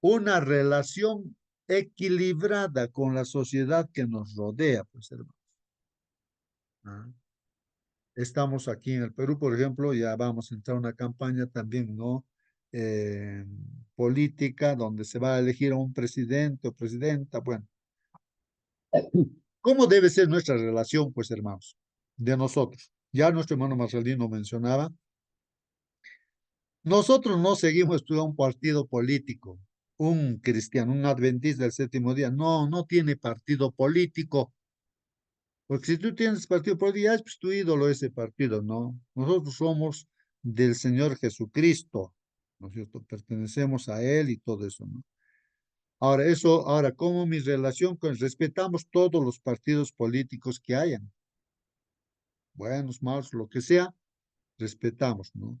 una relación equilibrada con la sociedad que nos rodea, pues, hermanos? ¿Ah? Estamos aquí en el Perú, por ejemplo, ya vamos a entrar a una campaña también, ¿no? Eh, política, donde se va a elegir a un presidente o presidenta. Bueno, ¿cómo debe ser nuestra relación, pues, hermanos, de nosotros? Ya nuestro hermano Marcelino mencionaba, nosotros no seguimos estudiando un partido político, un cristiano, un adventista del séptimo día. No, no tiene partido político. Porque si tú tienes partido político, ya es pues, tu ídolo ese partido, ¿no? Nosotros somos del Señor Jesucristo, ¿no es cierto? Pertenecemos a Él y todo eso, ¿no? Ahora, ¿cómo mi relación con, respetamos todos los partidos políticos que hayan? Buenos, malos, lo que sea, respetamos, ¿no?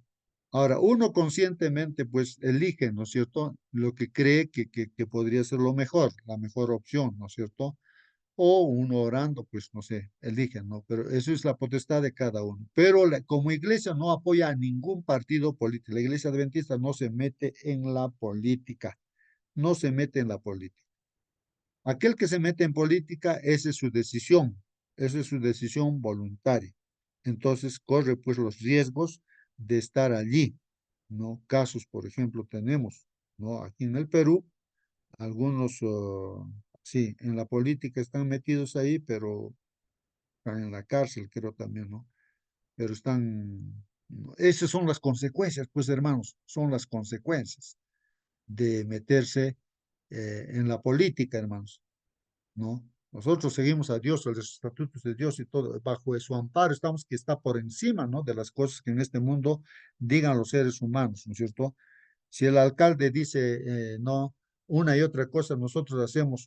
Ahora, uno conscientemente, pues, elige, ¿no es cierto?, lo que cree que podría ser lo mejor, la mejor opción, ¿no es cierto? O uno orando, pues, no sé, eligen, ¿no? Pero eso es la potestad de cada uno. Pero como iglesia no apoya a ningún partido político. La iglesia adventista no se mete en la política, no se mete en la política. Aquel que se mete en política, esa es su decisión voluntaria. Entonces corre pues los riesgos de estar allí, ¿no? Casos, por ejemplo, tenemos, ¿no? Aquí en el Perú, algunos, sí, en la política están metidos ahí, pero están en la cárcel, creo también, ¿no? Pero están, ¿no? Esas son las consecuencias, pues hermanos, son las consecuencias de meterse en la política, hermanos. ¿No? Nosotros seguimos a Dios, a los estatutos de Dios y todo, bajo su amparo estamos que está por encima, ¿no? De las cosas que en este mundo digan los seres humanos, ¿no es cierto? Si el alcalde dice no, una y otra cosa, nosotros hacemos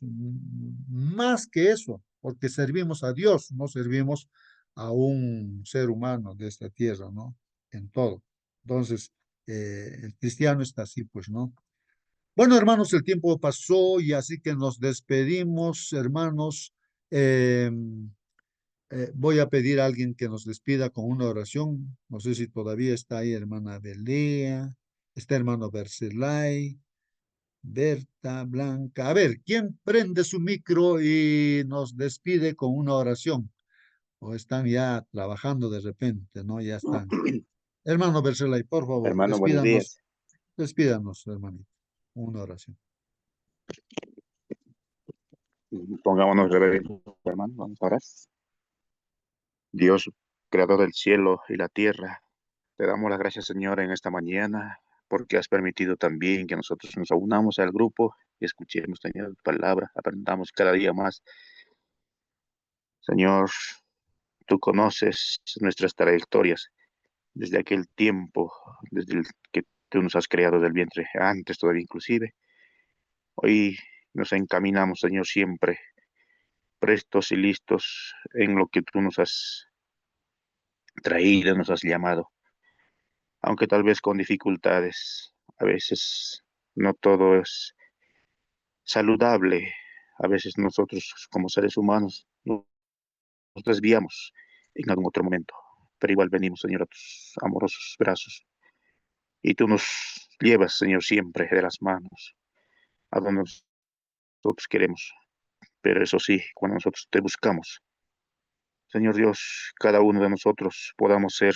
más que eso, porque servimos a Dios, no servimos a un ser humano de esta tierra, ¿no? En todo. Entonces, el cristiano está así, pues, ¿no? Bueno, hermanos, el tiempo pasó y así que nos despedimos, hermanos. Eh, Voy a pedir a alguien que nos despida con una oración. No sé si todavía está ahí hermana Belea, está hermano Bercelay, Berta, Blanca. A ver, ¿quién prende su micro y nos despide con una oración? O están ya trabajando de repente, ¿no? Ya están. Hermano Bercelay, por favor, Hermano, buenos días. despídanos, hermanito. Una oración. Pongámonos reverendos, hermano. Vamos a orar. Dios, creador del cielo y la tierra, te damos las gracias, Señor, en esta mañana, porque has permitido también que nosotros nos unamos al grupo y escuchemos, Señor, tu palabra, aprendamos cada día más. Señor, tú conoces nuestras trayectorias desde aquel tiempo, desde el que tú nos has creado del vientre, antes todavía inclusive. Hoy nos encaminamos, Señor, siempre prestos y listos en lo que tú nos has traído, nos has llamado, aunque tal vez con dificultades. A veces no todo es saludable. A veces nosotros como seres humanos nos desviamos en algún otro momento, pero igual venimos, Señor, a tus amorosos brazos y tú nos llevas, Señor, siempre de las manos a donde nosotros queremos. Pero eso sí, cuando nosotros te buscamos, Señor Dios, cada uno de nosotros podamos ser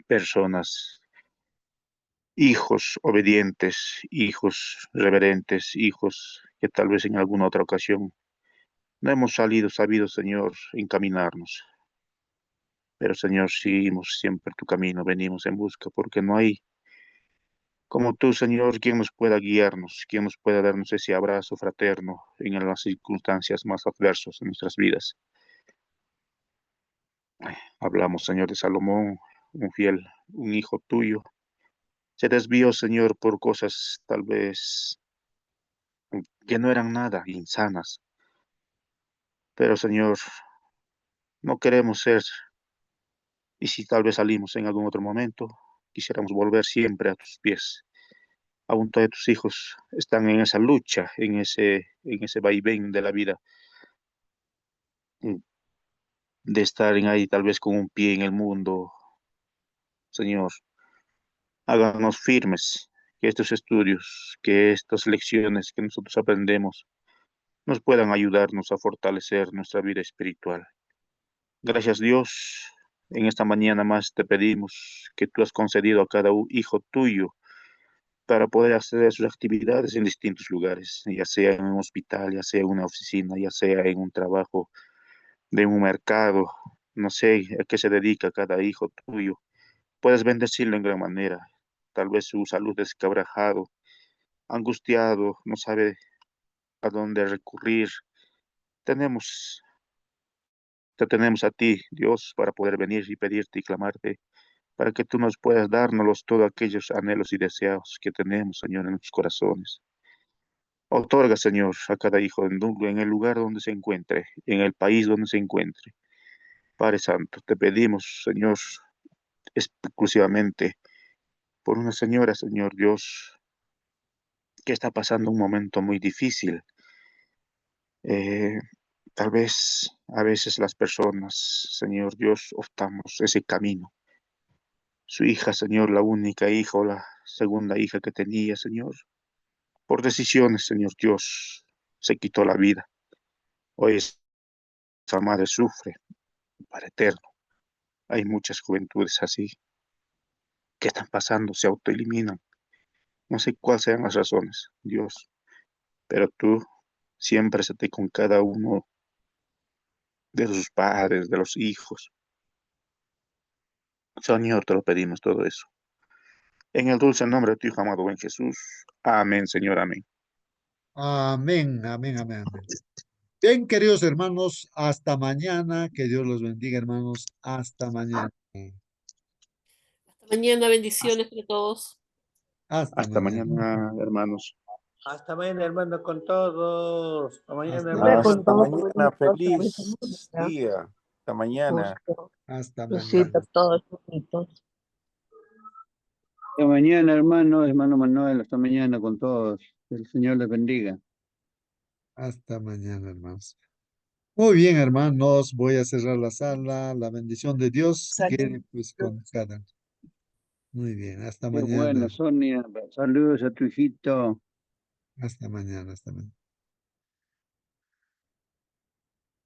personas, hijos obedientes, hijos reverentes, hijos que tal vez en alguna otra ocasión no hemos sabido, Señor, encaminarnos. Pero, Señor, seguimos siempre tu camino, venimos en busca, porque no hay como tú, Señor, quien nos pueda guiarnos, quien nos pueda darnos ese abrazo fraterno en las circunstancias más adversas de nuestras vidas. Hablamos, Señor, de Salomón, un hijo tuyo. Se desvió, Señor, por cosas tal vez que no eran nada, insanas. Pero, Señor, no queremos ser, y si tal vez salimos en algún otro momento, quisiéramos volver siempre a tus pies. Aún todos tus hijos están en esa lucha, en ese vaivén de la vida, mm, de estar en ahí tal vez con un pie en el mundo. Señor, háganos firmes, que estos estudios, que estas lecciones que nosotros aprendemos nos puedan ayudarnos a fortalecer nuestra vida espiritual. Gracias, Dios. En esta mañana más te pedimos que tú has concedido a cada hijo tuyo para poder acceder a sus actividades en distintos lugares, ya sea en un hospital, ya sea en una oficina, ya sea en un trabajo de un mercado, no sé a qué se dedica cada hijo tuyo. Puedes bendecirlo en gran manera. Tal vez su salud desquebrajado, angustiado, no sabe a dónde recurrir. Tenemos, te tenemos a ti, Dios, para poder venir y pedirte y clamarte, para que tú nos puedas darnos todos aquellos anhelos y deseos que tenemos, Señor, en nuestros corazones. Otorga, Señor, a cada hijo en el lugar donde se encuentre, en el país donde se encuentre. Padre Santo, te pedimos, Señor, exclusivamente por una señora, Señor Dios, que está pasando un momento muy difícil. Eh, Tal vez a veces las personas, Señor Dios, optamos ese camino. Su hija, Señor, la única hija o la segunda hija que tenía, Señor, por decisiones, Señor Dios, se quitó la vida. Hoy esa madre sufre para eterno. Hay muchas juventudes así que están pasando, se autoeliminan. No sé cuáles sean las razones, Dios, pero tú siempre estés con cada uno de sus padres, de los hijos. Señor, te lo pedimos todo eso. En el dulce nombre de tu Hijo amado, en Jesús. Amén, Señor, amén. Amén, amén, amén, amén. Bien, queridos hermanos, hasta mañana. Que Dios los bendiga, hermanos. Hasta mañana. Hasta mañana, bendiciones para todos. Hasta Hasta mañana. mañana, hermanos. Hasta mañana, hermano, con todos. Hasta mañana, Hasta hermano. mañana. Hasta mañana, feliz día. Hasta mañana. Hasta Besito mañana. a todos juntos. Hasta mañana, hermano Manuel, hasta mañana con todos. Que el Señor les bendiga. Hasta mañana, hermanos. Muy bien, hermanos. Voy a cerrar la sala. La bendición de Dios quede pues con cada. Muy bien. Hasta Qué mañana. bueno, Sonia. Saludos a tu hijito. Hasta mañana. Hasta mañana.